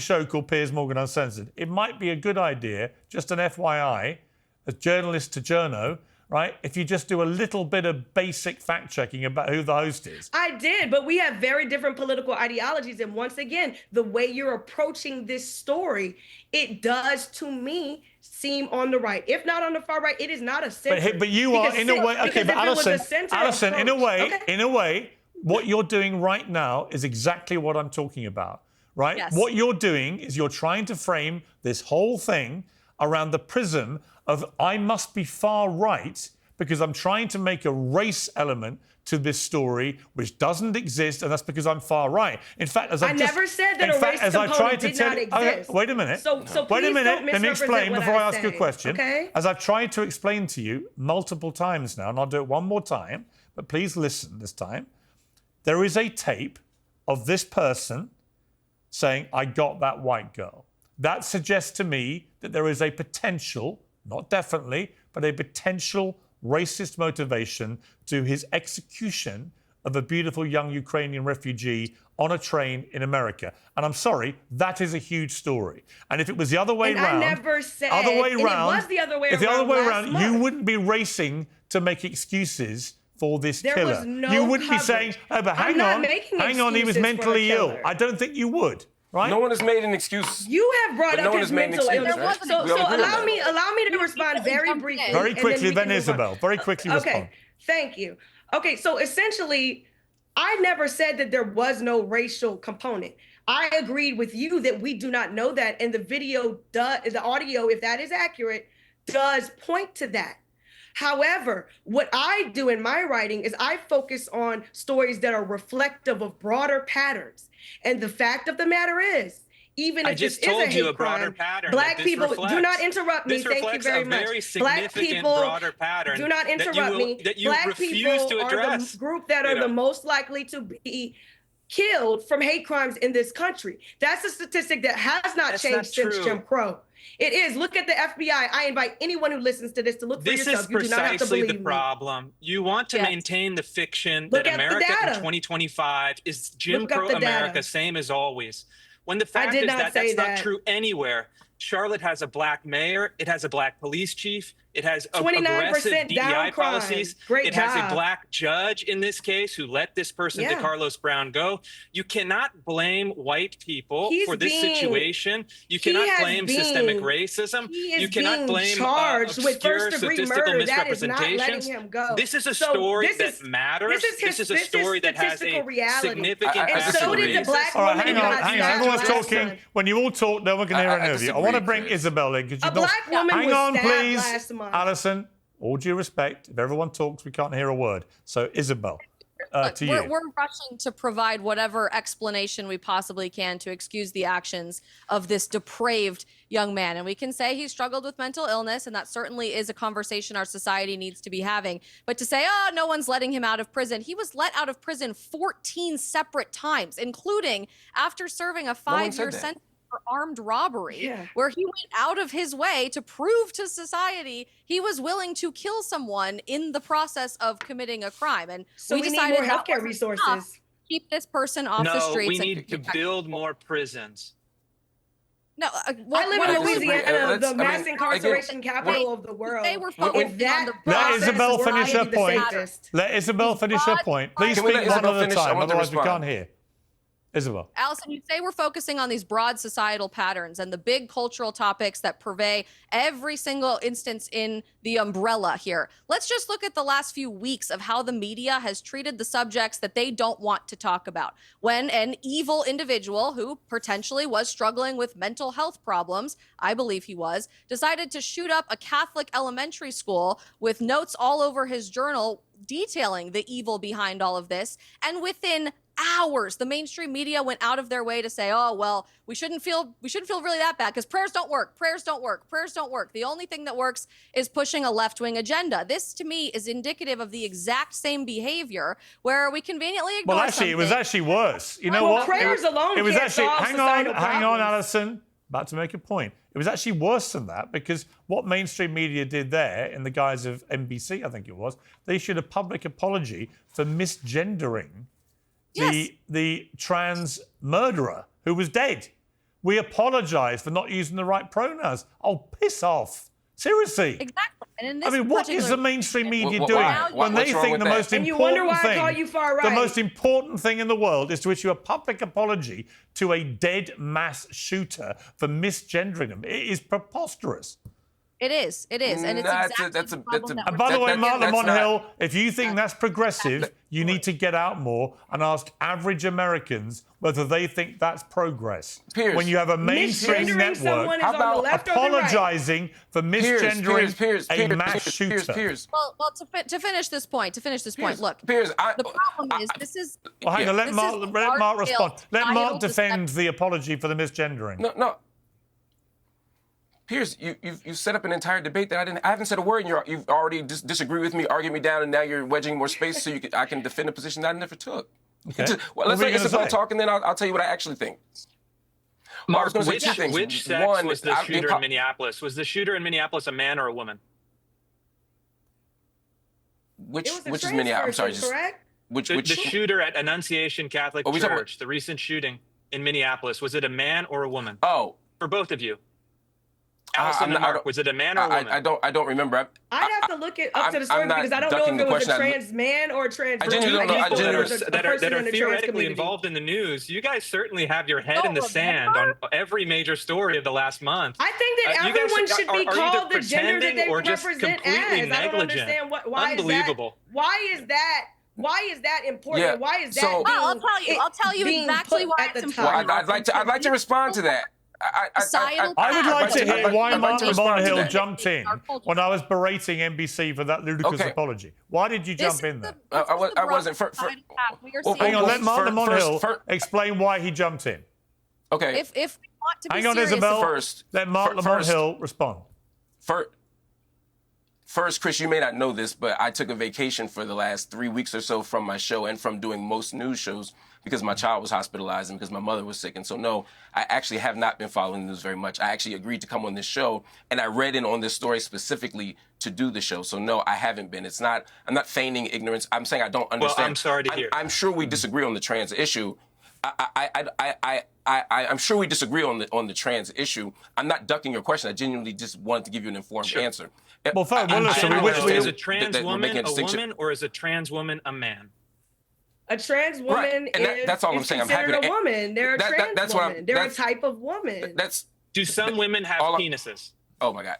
show called Piers Morgan Uncensored, it might be a good idea, just an FYI, as journalist to journo, right? If you just do a little bit of basic fact checking about who the host is. I did, but we have very different political ideologies. And once again, the way you're approaching this story, it does, to me, seem on the right. If not on the far right, it is not a censor. But you are, in a way, okay, but Alison, in a way, what you're doing right now is exactly what I'm talking about, right? Yes. What you're doing is you're trying to frame this whole thing around the prism of I must be far right because I'm trying to make a race element to this story which doesn't exist, and that's because I'm far right. In fact, as I never said that a race component did not exist. Wait a minute. So wait a minute. Let me explain before I ask you a question. Okay? As I've tried to explain to you multiple times now, and I'll do it one more time, but please listen this time. There is a tape of this person saying, I got that white girl. That suggests to me that there is a potential, not definitely, but a potential racist motivation to his execution of a beautiful young Ukrainian refugee on a train in America. And I'm sorry, that is a huge story. And if it was the other way round, I never said it was the other way if the other way around, you wouldn't be racing to make excuses for this there killer. Was no you wouldn't coverage. be saying, oh, but hang on, he was mentally ill. I don't think you would. Right? No one has made an excuse. You have brought up his mental illness. So allow me to respond very briefly. Very quickly, then Isabel. Very quickly respond. Okay, thank you. Okay, so essentially, I never said that there was no racial component. I agreed with you that we do not know that, and the audio, if that is accurate, does point to that. However, what I do in my writing is I focus on stories that are reflective of broader patterns. And the fact of the matter is, even if this is a hate crime, Black people, do not interrupt me. Thank you very much. Black people, do not interrupt me. Black people are the group that are the most likely to be killed from hate crimes in this country. That's a statistic that has not changed since Jim Crow. It is. Look at the FBI. I invite anyone who listens to this to look for yourself. This is precisely the me. problem. You want to maintain the fiction Look that at the America in data. 2025 is Jim Crow America, same as always. When the fact is that that's not true anywhere. Charlotte has a black mayor. It has a black police chief. It has aggressive DEI policies. It has a black judge in this case who let this person, Decarlos Brown, go. You cannot blame white people for this situation. You cannot blame systemic racism. You cannot blame obscure statistical misrepresentation. This is a story that matters. This is a story that has a significant and so did the black woman. All right, hang on. Everyone's talking. When you all talk, no one can hear any of you. I want to bring Isabel in because hang on, please. Allison, all due respect, if everyone talks, we can't hear a word. So, Isabel, to you. We're rushing to provide whatever explanation we possibly can to excuse the actions of this depraved young man. And we can say he struggled with mental illness, and that certainly is a conversation our society needs to be having. But to say, oh, no one's letting him out of prison. He was let out of prison 14 separate times, including after serving a 5-year sentence for armed robbery, where he went out of his way to prove to society he was willing to kill someone in the process of committing a crime. And so we decided need more healthcare resources. Keep this person off the streets. No, we need to build more prisons. No, I live in Louisiana, the mass incarceration capital of the world. They were focused on the Let Isabel finish her point. Let Isabel finish her point. Please speak one at a time, otherwise we can't hear. Isabel. Allison, you say we're focusing on these broad societal patterns and the big cultural topics that pervade every single instance in the umbrella here. Let's just look at the last few weeks of how the media has treated the subjects that they don't want to talk about. When an evil individual who potentially was struggling with mental health problems, I believe he was, decided to shoot up a Catholic elementary school with notes all over his journal detailing the evil behind all of this, and within hours, the mainstream media went out of their way to say, oh, well, we shouldn't feel really that bad because prayers don't work. Prayers don't work. Prayers don't work. The only thing that works is pushing a left-wing agenda. This, to me, is indicative of the exact same behavior where we conveniently ignore it was actually worse. You know what? Prayers alone it was can't actually, solve hang on, Allison. About to make a point. It was actually worse than that because what mainstream media did there in the guise of NBC, I think it was, they issued a public apology for misgendering the trans murderer who was dead. We apologise for not using the right pronouns. Oh, piss off. Seriously. Exactly. And in this what is the mainstream media doing when they think the most important thing in the world is to issue a public apology to a dead mass shooter for misgendering them? It is preposterous. It is. And it's exactly And by the way, Marc Lamont-Hill, if you think that's progressive, you need to get out more and ask average Americans whether they think that's progress. Piers, when you have a mainstream network apologizing for misgendering a mass shooter. Well, to finish this point, look, Piers, the problem is this is... Well, hang on, let Marc respond. Let Marc defend the apology for the misgendering. No. Piers, you set up an entire debate that I haven't said a word, and you've already disagreed with me, argued me down, and now you're wedging more space so I can defend a position that I never took. Okay. Let's let Isabel talk, and then I'll tell you what I actually think. Mark, which sex was the shooter in Minneapolis? Was the shooter in Minneapolis a man or a woman? Which is Minneapolis? I'm sorry. Correct? The shooter at Annunciation Catholic Church, the recent shooting in Minneapolis, was it a man or a woman? Oh. For both of you. Allison and Mark, was it a man or a woman? I don't remember. I'd have to look it up to the story because I don't know if it was a trans man or a trans woman. That are theoretically involved in the news. You guys certainly have your head in the sand on every major story of the last month. I think that everyone should be called the gender that they represent as. I don't understand why Unbelievable. Why is that important? Yeah. Why is that? I'll tell you exactly why it's important. Well, I'd like to respond to that. I would like to hear why Marc Lamont-Hill jumped in when I was berating NBC for that ludicrous apology. Why did you jump in there? I wasn't. Hang on, let Marc Lamont-Hill explain why he jumped in. Okay. If we want to be Hang on, serious, Isabel. Let Marc Lamont-Hill respond. First, Chris, you may not know this, but I took a vacation for the last 3 weeks or so from my show and from doing most news shows because my child was hospitalized and because my mother was sick. And so, no, I actually have not been following the news very much. I actually agreed to come on this show, and I read in on this story specifically to do the show. So, no, I haven't been. I'm not feigning ignorance. I'm saying I don't understand. Well, I'm sorry to hear. I'm sure we disagree on the trans issue. I'm sure we disagree on the trans issue. I'm not ducking your question. I genuinely just wanted to give you an informed answer. Well, is a trans woman a woman, or is a trans woman a man? A trans woman that's all I'm saying. I'm happy considered to, a woman. They're a trans woman. They're a type of woman. Do some women have penises? Oh my God.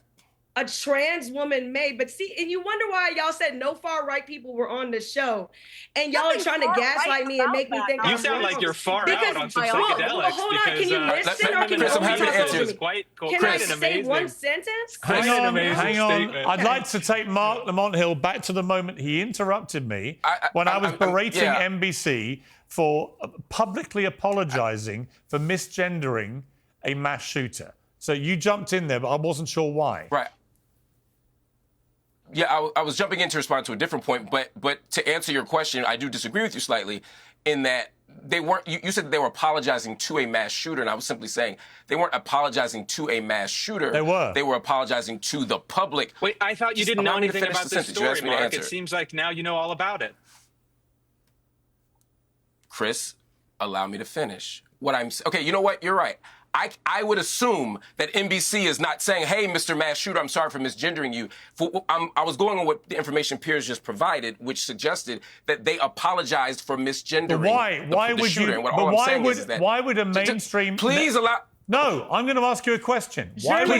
A trans woman may, but see, and you wonder why y'all said no far right people were on the show, and y'all are trying to gaslight me and make me think you sound like you're far out on some psychedelics. Well, hold on, can you listen or can you only talk to me? Can I say one sentence? Hang on. I'd like to take Marc Lamont-Hill back to the moment he interrupted me when I was berating NBC for publicly apologising for misgendering a mass shooter. So you jumped in there, but I wasn't sure why. Right. Yeah, I was jumping in to respond to a different point, but to answer your question, I do disagree with you slightly in that they weren't. You said they were apologizing to a mass shooter, and I was simply saying they weren't apologizing to a mass shooter. They were. They were apologizing to the public. Wait, I thought you didn't know anything about this story, Mark. It seems like now you know all about it. Chris, allow me to finish. Okay, you know what? You're right. I would assume that NBC is not saying, hey, Mr. Mass Shooter, I'm sorry for misgendering you. I was going on what the information Piers just provided, which suggested that they apologized for misgendering the shooter. Why would a mainstream... Please allow... No, I'm going to ask you a question. Why would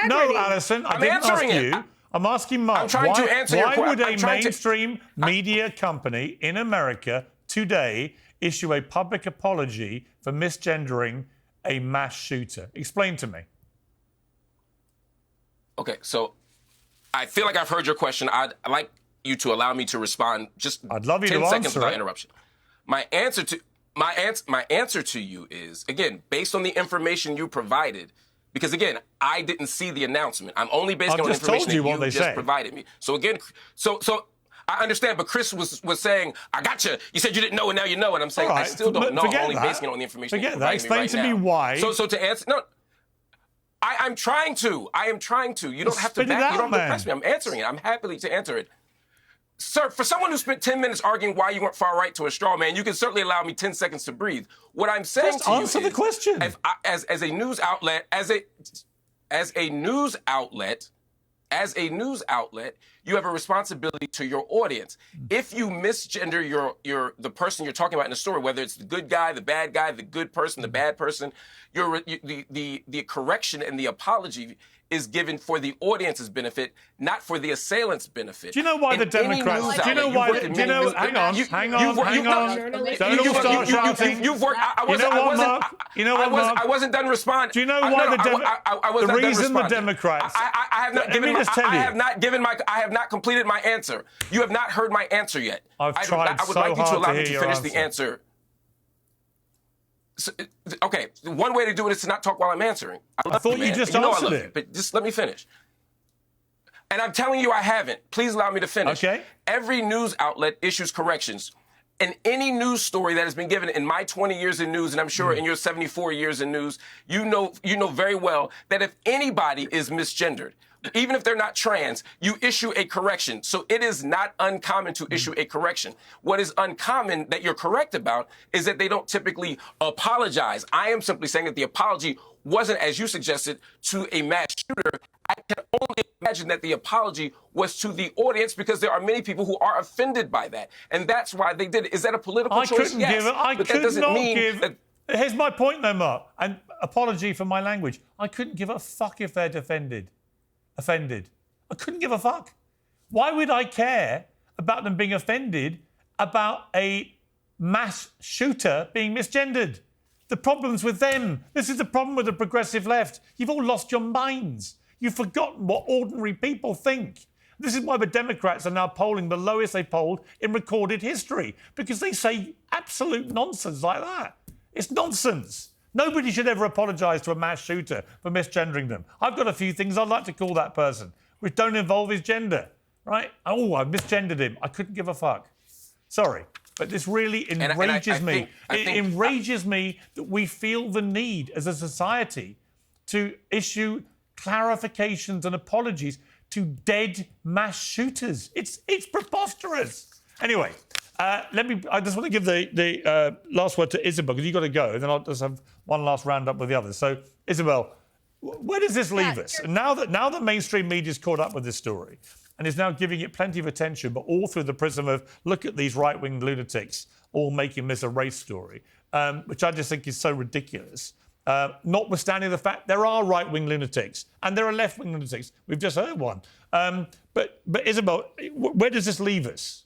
No, Alison, I didn't ask you. I'm asking Mark. I'm trying to answer your question. Why would a mainstream media company in America today issue a public apology for misgendering a mass shooter? Explain to me. Okay, so I feel like I've heard your question. I'd like you to allow me to respond. I'd love you 10 to seconds answer without it. interruption. My answer to you is, again, based on the information you provided, because again, I didn't see the announcement. I'm only basing on information that you just provided me. So again, so I understand, but Chris was saying, I got you. You said you didn't know, and now you know. And I'm saying, I still don't know. I'm only basing it on the information that you provided me right now. Explain to me why. So to answer, no, I'm trying to. I am trying to. You don't have to back. You don't have to press me. I'm answering it. I'm happy to answer it. Sir, for someone who spent 10 minutes arguing why you weren't far right to a straw man, you can certainly allow me 10 seconds to breathe. What I'm saying to you is, answer the question. As a news outlet, as a news outlet, you have a responsibility to your audience. If you misgender the person you're talking about in the story, whether it's the good guy, the bad guy, the good person, the bad person, the correction and the apology is given for the audience's benefit, not for the assailant's benefit. Do you know why the Democrats? Hang on. Don't all start shouting. You've worked. I wasn't done responding. Do you know why the reason the Democrats? I have not completed my answer. You have not heard my answer yet. I would like you to allow me to finish the answer. So, okay, one way to do it is to not talk while I'm answering. I thought you just answered it. But just let me finish. And I'm telling you I haven't. Please allow me to finish. Okay. Every news outlet issues corrections. In any news story that has been given in my 20 years in news, and I'm sure in your 74 years in news, you know very well that if anybody is misgendered, even if they're not trans, you issue a correction. So it is not uncommon to issue a correction. What is uncommon that you're correct about is that they don't typically apologize. I am simply saying that the apology wasn't, as you suggested, to a mass shooter. I can only imagine that the apology was to the audience because there are many people who are offended by that. And that's why they did it. Is that a political choice? Yes. Here's my point, though, Mark. And apology for my language. I couldn't give a fuck if they're offended. I couldn't give a fuck. Why would I care about them being offended about a mass shooter being misgendered? The problem's with them. This is the problem with the progressive left. You've all lost your minds. You've forgotten what ordinary people think. This is why the Democrats are now polling the lowest they polled in recorded history, because they say absolute nonsense like that. It's nonsense. Nobody should ever apologise to a mass shooter for misgendering them. I've got a few things I'd like to call that person. which don't involve his gender, right? Oh, I misgendered him. I couldn't give a fuck. Sorry. But this really enrages me. It enrages me that we feel the need as a society to issue clarifications and apologies to dead mass shooters. It's preposterous. Anyway, I just want to give the last word to Isabel, because you've got to go, and then I'll just have one last roundup with the others. So, Isabel, where does this leave us? Now that mainstream media's caught up with this story and is now giving it plenty of attention, but all through the prism of, look at these right-wing lunatics all making this a race story, which I just think is so ridiculous. Notwithstanding the fact there are right-wing lunatics and there are left-wing lunatics. We've just heard one. But Isabel, where does this leave us?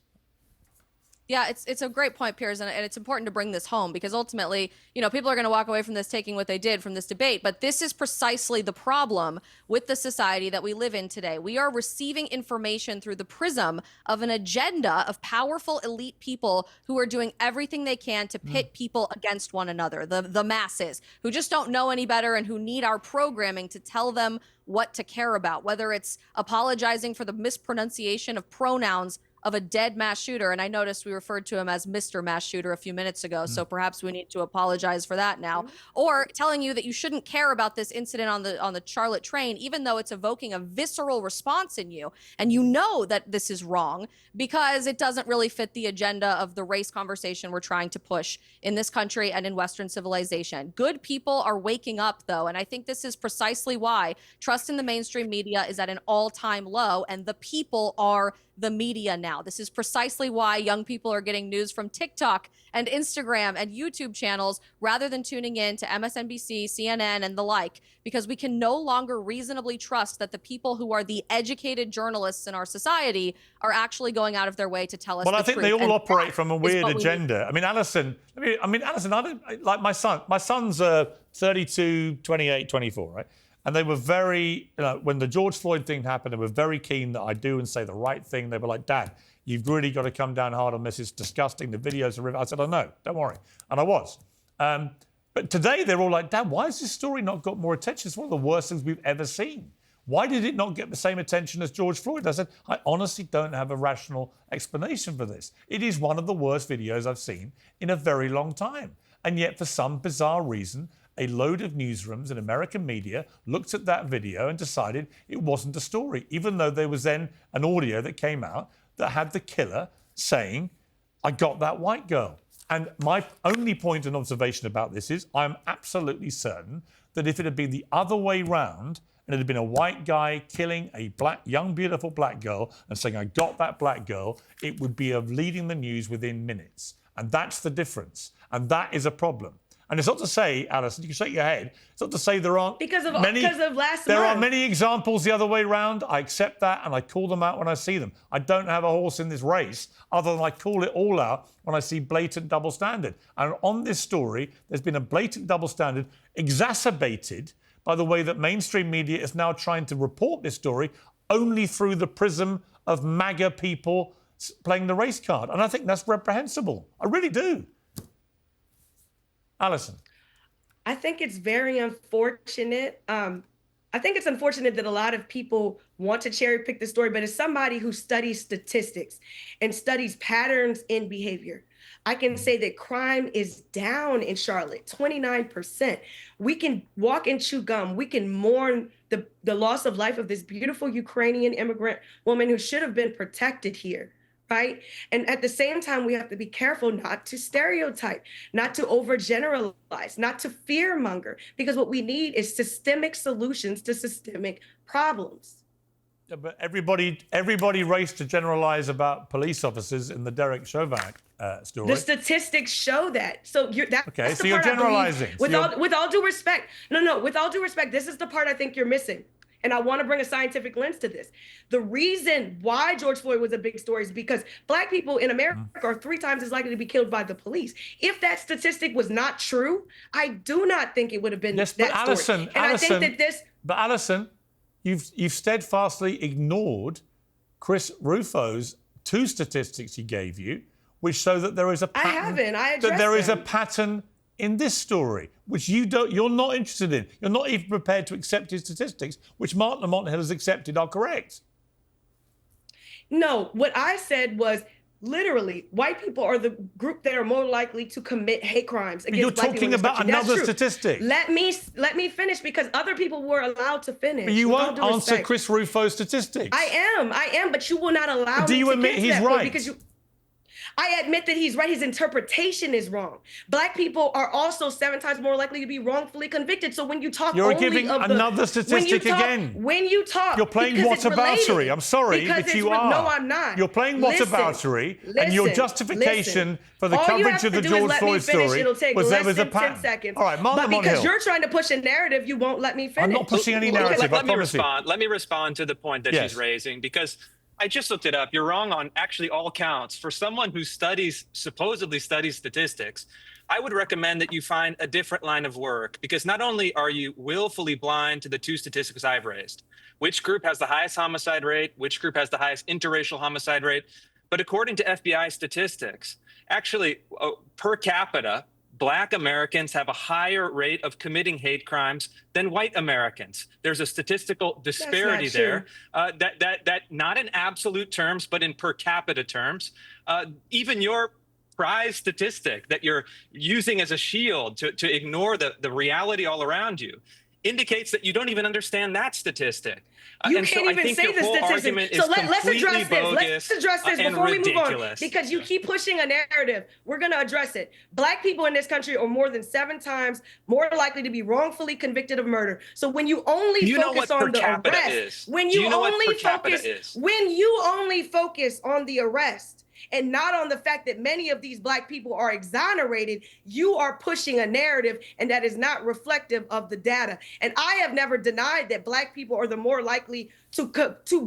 Yeah, it's a great point, Piers, and it's important to bring this home because ultimately, people are going to walk away from this taking what they did from this debate. But this is precisely the problem with the society that we live in today. We are receiving information through the prism of an agenda of powerful elite people who are doing everything they can to pit people against one another, the masses, who just don't know any better and who need our programming to tell them what to care about, whether it's apologizing for the mispronunciation of pronouns of a dead mass shooter. And I noticed we referred to him as Mr. Mass Shooter a few minutes ago. So perhaps we need to apologize for that now. Or telling you that you shouldn't care about this incident on the Charlotte train, even though it's evoking a visceral response in you. And you know that this is wrong because it doesn't really fit the agenda of the race conversation we're trying to push in this country and in Western civilization. Good people are waking up, though. And I think this is precisely why trust in the mainstream media is at an all-time low. And the people are the media now. This is precisely why young people are getting news from TikTok and Instagram and YouTube channels rather than tuning in to MSNBC, CNN, and the like, because we can no longer reasonably trust that the people who are the educated journalists in our society are actually going out of their way to tell us the truth. Well, I think they all operate from a weird agenda. I mean, Alison, I don't like my son. My son's 32, 28, 24, right? And they were very, when the George Floyd thing happened, they were very keen that I do and say the right thing. They were like, Dad, you've really got to come down hard on this. It's disgusting. The videos are... I said, I know, don't worry. And I was. But today they're all like, Dad, why has this story not got more attention? It's one of the worst things we've ever seen. Why did it not get the same attention as George Floyd? I said, I honestly don't have a rational explanation for this. It is one of the worst videos I've seen in a very long time. And yet, for some bizarre reason, a load of newsrooms and American media looked at that video and decided it wasn't a story, even though there was then an audio that came out that had the killer saying, I got that white girl. And my only point and observation about this is I'm absolutely certain that if it had been the other way round and it had been a white guy killing a young, beautiful black girl and saying, I got that black girl, it would be leading the news within minutes. And that's the difference. And that is a problem. And it's not to say, Alison, you can shake your head, it's not to say there aren't because of last there month. are many examples the other way around. I accept that and I call them out when I see them. I don't have a horse in this race other than I call it all out when I see blatant double standard. And on this story, there's been a blatant double standard exacerbated by the way that mainstream media is now trying to report this story only through the prism of MAGA people playing the race card. And I think that's reprehensible. I really do. Alison. I think it's very unfortunate. I think it's unfortunate that a lot of people want to cherry pick the story, but as somebody who studies statistics and studies patterns in behavior, I can say that crime is down in Charlotte, 29%. We can walk and chew gum. We can mourn the loss of life of this beautiful Ukrainian immigrant woman who should have been protected here. Right. And at the same time, we have to be careful not to stereotype, not to overgeneralize, not to fearmonger, because what we need is systemic solutions to systemic problems. Yeah, but everybody raced to generalize about police officers in the Derek Chauvin story. The statistics show that. So you're generalizing. With all due respect, with all due respect, this is the part I think you're missing. And I want to bring a scientific lens to this. The reason why George Floyd was a big story is because Black people in America are 3 times as likely to be killed by the police. If that statistic was not true, I do not think it would have been that story. Alison, I think that this... But Alison, you've steadfastly ignored Chris Rufo's 2 statistics he gave you, which show that there is a pattern. I haven't. I addressed that there is a them. pattern in this story, which you're not interested in. You're not even prepared to accept his statistics, which Marc Lamont-Hill has accepted are correct. No, what I said was literally white people are the group that are more likely to commit hate crimes against You're black people in talking this about country. That's another true. statistic. Let me finish because other people were allowed to finish. But you with all won't due answer respect. Chris Rufo's statistics. I am, but you will not allow Do me you to admit get to he's that point right? because I admit that he's right. His interpretation is wrong. Black people are also 7 times more likely to be wrongfully convicted. So when you talk You're only giving of another statistic again. When you talk, You're playing because it's whataboutery. related. I'm sorry, Because but you it's are. No, I'm not. You're playing whataboutery, and your justification for the All you coverage have of the to do is George let me Floyd finish. story It'll take was there less was a than pattern. 10 seconds. All right, Marc but Lamont-Hill. because you're trying to push a narrative, you won't let me finish. I'm not pushing any narrative. Let me promise you. respond. Let me respond to the point that Yes. she's raising, because I just looked it up. You're wrong on actually all counts. For someone who supposedly studies statistics, I would recommend that you find a different line of work, because not only are you willfully blind to the 2 statistics I've raised, which group has the highest homicide rate, which group has the highest interracial homicide rate, but according to FBI statistics, actually per capita, Black Americans have a higher rate of committing hate crimes than white Americans. There's a statistical disparity there. That not in absolute terms, but in per capita terms. Even your prize statistic that you're using as a shield to ignore the reality all around you indicates that you don't even understand that statistic. You and can't so even I think say your the whole statistics. argument So is let's completely address this. bogus Let's address this and before we move on, ridiculous. because you keep pushing a narrative. We're going to address it. Black people in this country are more than 7 times more likely to be wrongfully convicted of murder. So when you only focus on the arrest, when you only focus on the arrest and not on the fact that many of these Black people are exonerated, you are pushing a narrative, and that is not reflective of the data. And I have never denied that Black people are the more likely to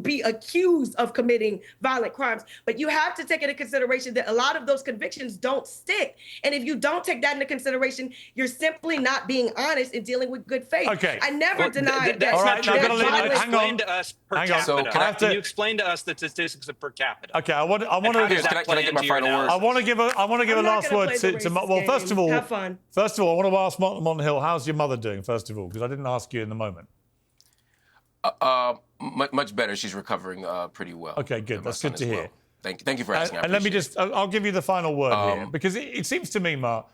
be accused of committing violent crimes. But you have to take into consideration that a lot of those convictions don't stick. And if you don't take that into consideration, you're simply not being honest in dealing with good faith. Okay. I never denied that. That's not true. Hang on. Explain to us per capita. So Can you explain to us the statistics of per capita? Okay, I want to. Can I get my final word? I want to give a last word to. Well, first of all, have fun. First of all, I want to ask Marc Lamont-Hill, how's your mother doing? First of all, because I didn't ask you in the moment. Much better. She's recovering pretty well. Okay, good. That's good to hear. Thank you for asking. And let me just, I'll give you the final word here, because it seems to me, Mark,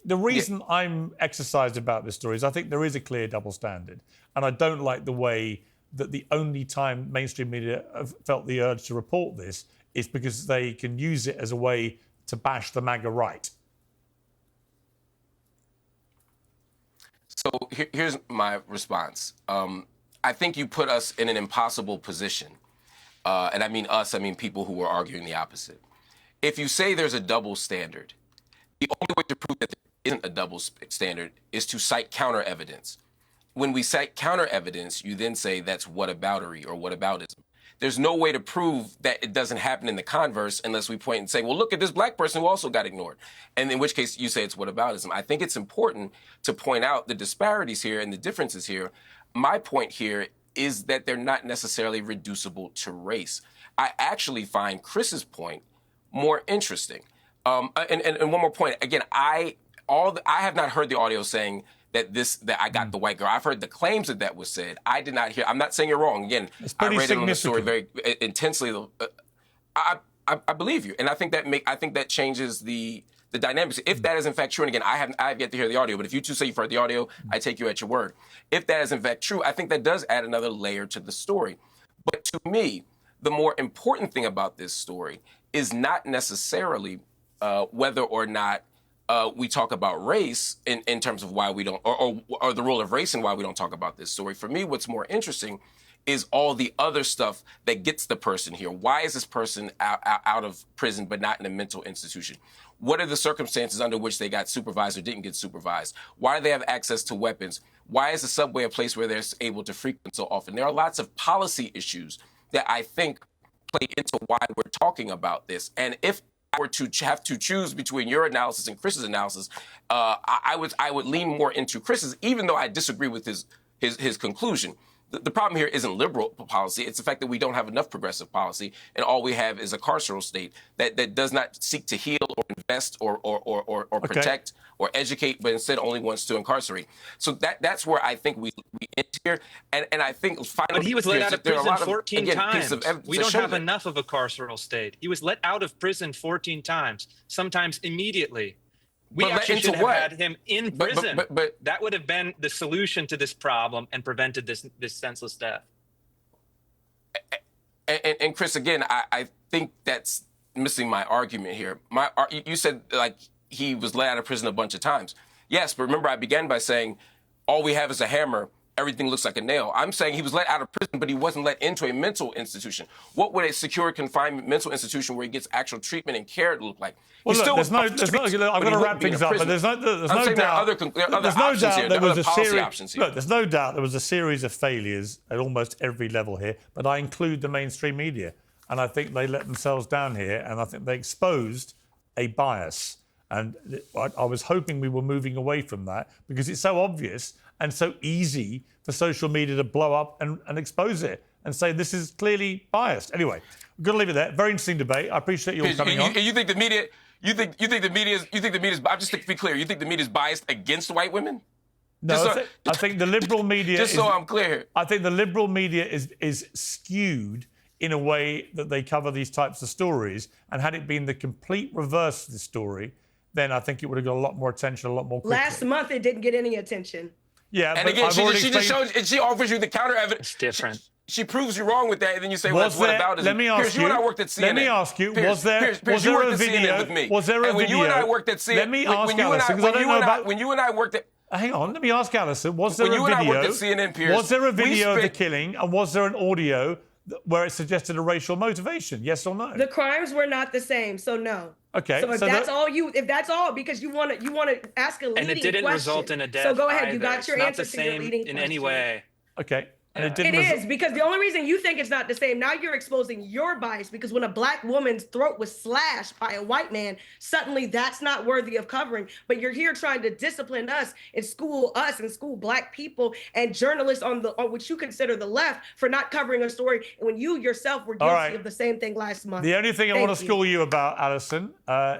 the reason I'm exercised about this story is I think there is a clear double standard. And I don't like the way that the only time mainstream media have felt the urge to report this is because they can use it as a way to bash the MAGA right. So here's my response. I think you put us in an impossible position. And I mean us, I mean people who are arguing the opposite. If you say there's a double standard, the only way to prove that there isn't a double standard is to cite counter evidence. When we cite counter evidence, you then say that's whataboutery or whataboutism. There's no way to prove that it doesn't happen in the converse unless we point and say, well, look at this Black person who also got ignored. And in which case you say it's whataboutism. I think it's important to point out the disparities here and the differences here. My point here is that they're not necessarily reducible to race. I actually find Chris's point more interesting. And one more point. Again, I have not heard the audio saying that I got the white girl. I've heard the claims that was said. I did not hear. I'm not saying you're wrong. Again, I read it on the story very intensely. I believe you, and I think that changes the dynamics. If that is in fact true, and again, I have yet to hear the audio, but if you two say you've heard the audio, I take you at your word. If that is in fact true, I think that does add another layer to the story. But to me, the more important thing about this story is not necessarily whether or not we talk about race in terms of why we don't, or the role of race and why we don't talk about this story. For me, what's more interesting is all the other stuff that gets the person here. Why is this person out of prison but not in a mental institution? What are the circumstances under which they got supervised or didn't get supervised? Why do they have access to weapons? Why is the subway a place where they're able to frequent so often? There are lots of policy issues that I think play into why we're talking about this. And if I were to have to choose between your analysis and Chris's analysis, I would lean more into Chris's, even though I disagree with his conclusion. The problem here isn't liberal policy. It's the fact that we don't have enough progressive policy, and all we have is a carceral state that does not seek to heal or invest or protect or educate, but instead only wants to incarcerate. So that's where I think we end here. And I think finally, but he was let out of prison 14 times. We don't have that enough of a carceral state. He was let out of prison 14 times, sometimes immediately. We actually should have had him in prison. But that would have been the solution to this problem and prevented this senseless death. And Chris, again, I think that's missing my argument here. You said like he was let out of prison a bunch of times. Yes, but remember I began by saying all we have is a hammer. Everything looks like a nail. I'm saying he was let out of prison, but he wasn't let into a mental institution. What would a secure confinement mental institution where he gets actual treatment and care look like? Well, look, there's no I've got to wrap things up, but there's no doubt there was a series. Look, there's no doubt there was a series of failures at almost every level here, but I include the mainstream media, and I think they let themselves down here, and I think they exposed a bias. And I was hoping we were moving away from that because it's so obvious and so easy for social media to blow up and expose it and say this is clearly biased. Anyway, we're going to leave it there. Very interesting debate. I appreciate you all coming on. You think the media? You think the media is? Just to be clear, you think the media is biased against white women? No, I think the liberal media. Just so I'm clear here. I think the liberal media is skewed in a way that they cover these types of stories. And had it been the complete reverse of the story, then I think it would have got a lot more attention, a lot more quickly. Last month, it didn't get any attention. Yeah, and again, she just shows, and she offers you the counter evidence. It's different. She proves you wrong with that, and then you say, "Well, what about it?" Let me ask you. You and I worked at CNN. Let me ask you. Was there a video? With me. Was there a video? When you and I worked at CNN. Let me ask Alison, because I don't know about. When you and I worked at. Hang on. Let me ask Alison. Was there a video? When you and I worked at CNN, Piers. Was there a video of the killing, and was there an audio where it suggested a racial motivation? Yes or no? The crimes were not the same, so no. Okay. So if that's all, because you want to ask a leading question. And it didn't result in a death. So go ahead. Either. You got your answer to your leading question. In any way. Okay. And it is, because the only reason you think it's not the same, now you're exposing your bias, because when a black woman's throat was slashed by a white man, suddenly that's not worthy of covering. But you're here trying to discipline us and school black people and journalists on what you consider the left for not covering a story when you yourself were guilty of the same thing last month. The only thing I want to school you about, Alison,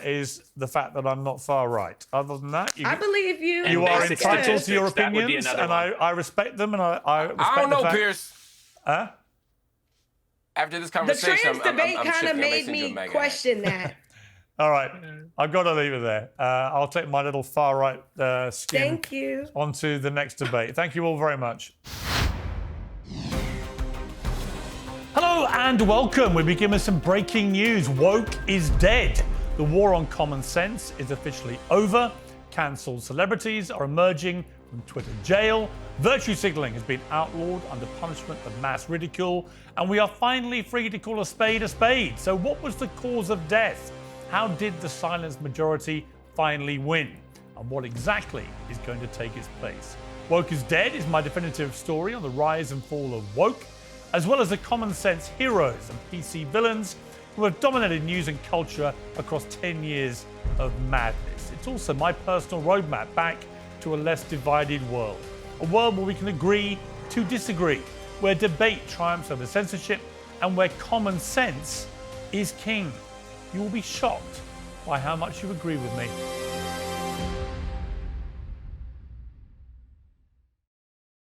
is the fact that I'm not far right. Other than that, I believe you. You are entitled to your opinions, and I respect them, and I respect I don't know, Piers. Huh? After this conversation, the trans debate kind of made me question that. All right, I've got to leave it there. I'll take my little far right skin onto the next debate. Thank you all very much. Hello and welcome. We begin with some breaking news. Woke is dead. The war on common sense is officially over. Cancelled celebrities are emerging from Twitter jail. Virtue signaling has been outlawed under punishment of mass ridicule. And we are finally free to call a spade a spade. So what was the cause of death? How did the silenced majority finally win? And what exactly is going to take its place? Woke is Dead is my definitive story on the rise and fall of woke, as well as the common sense heroes and PC villains who have dominated news and culture across 10 years of madness. It's also my personal roadmap back to a less divided world. A world where we can agree to disagree, where debate triumphs over censorship, and where common sense is king. You will be shocked by how much you agree with me.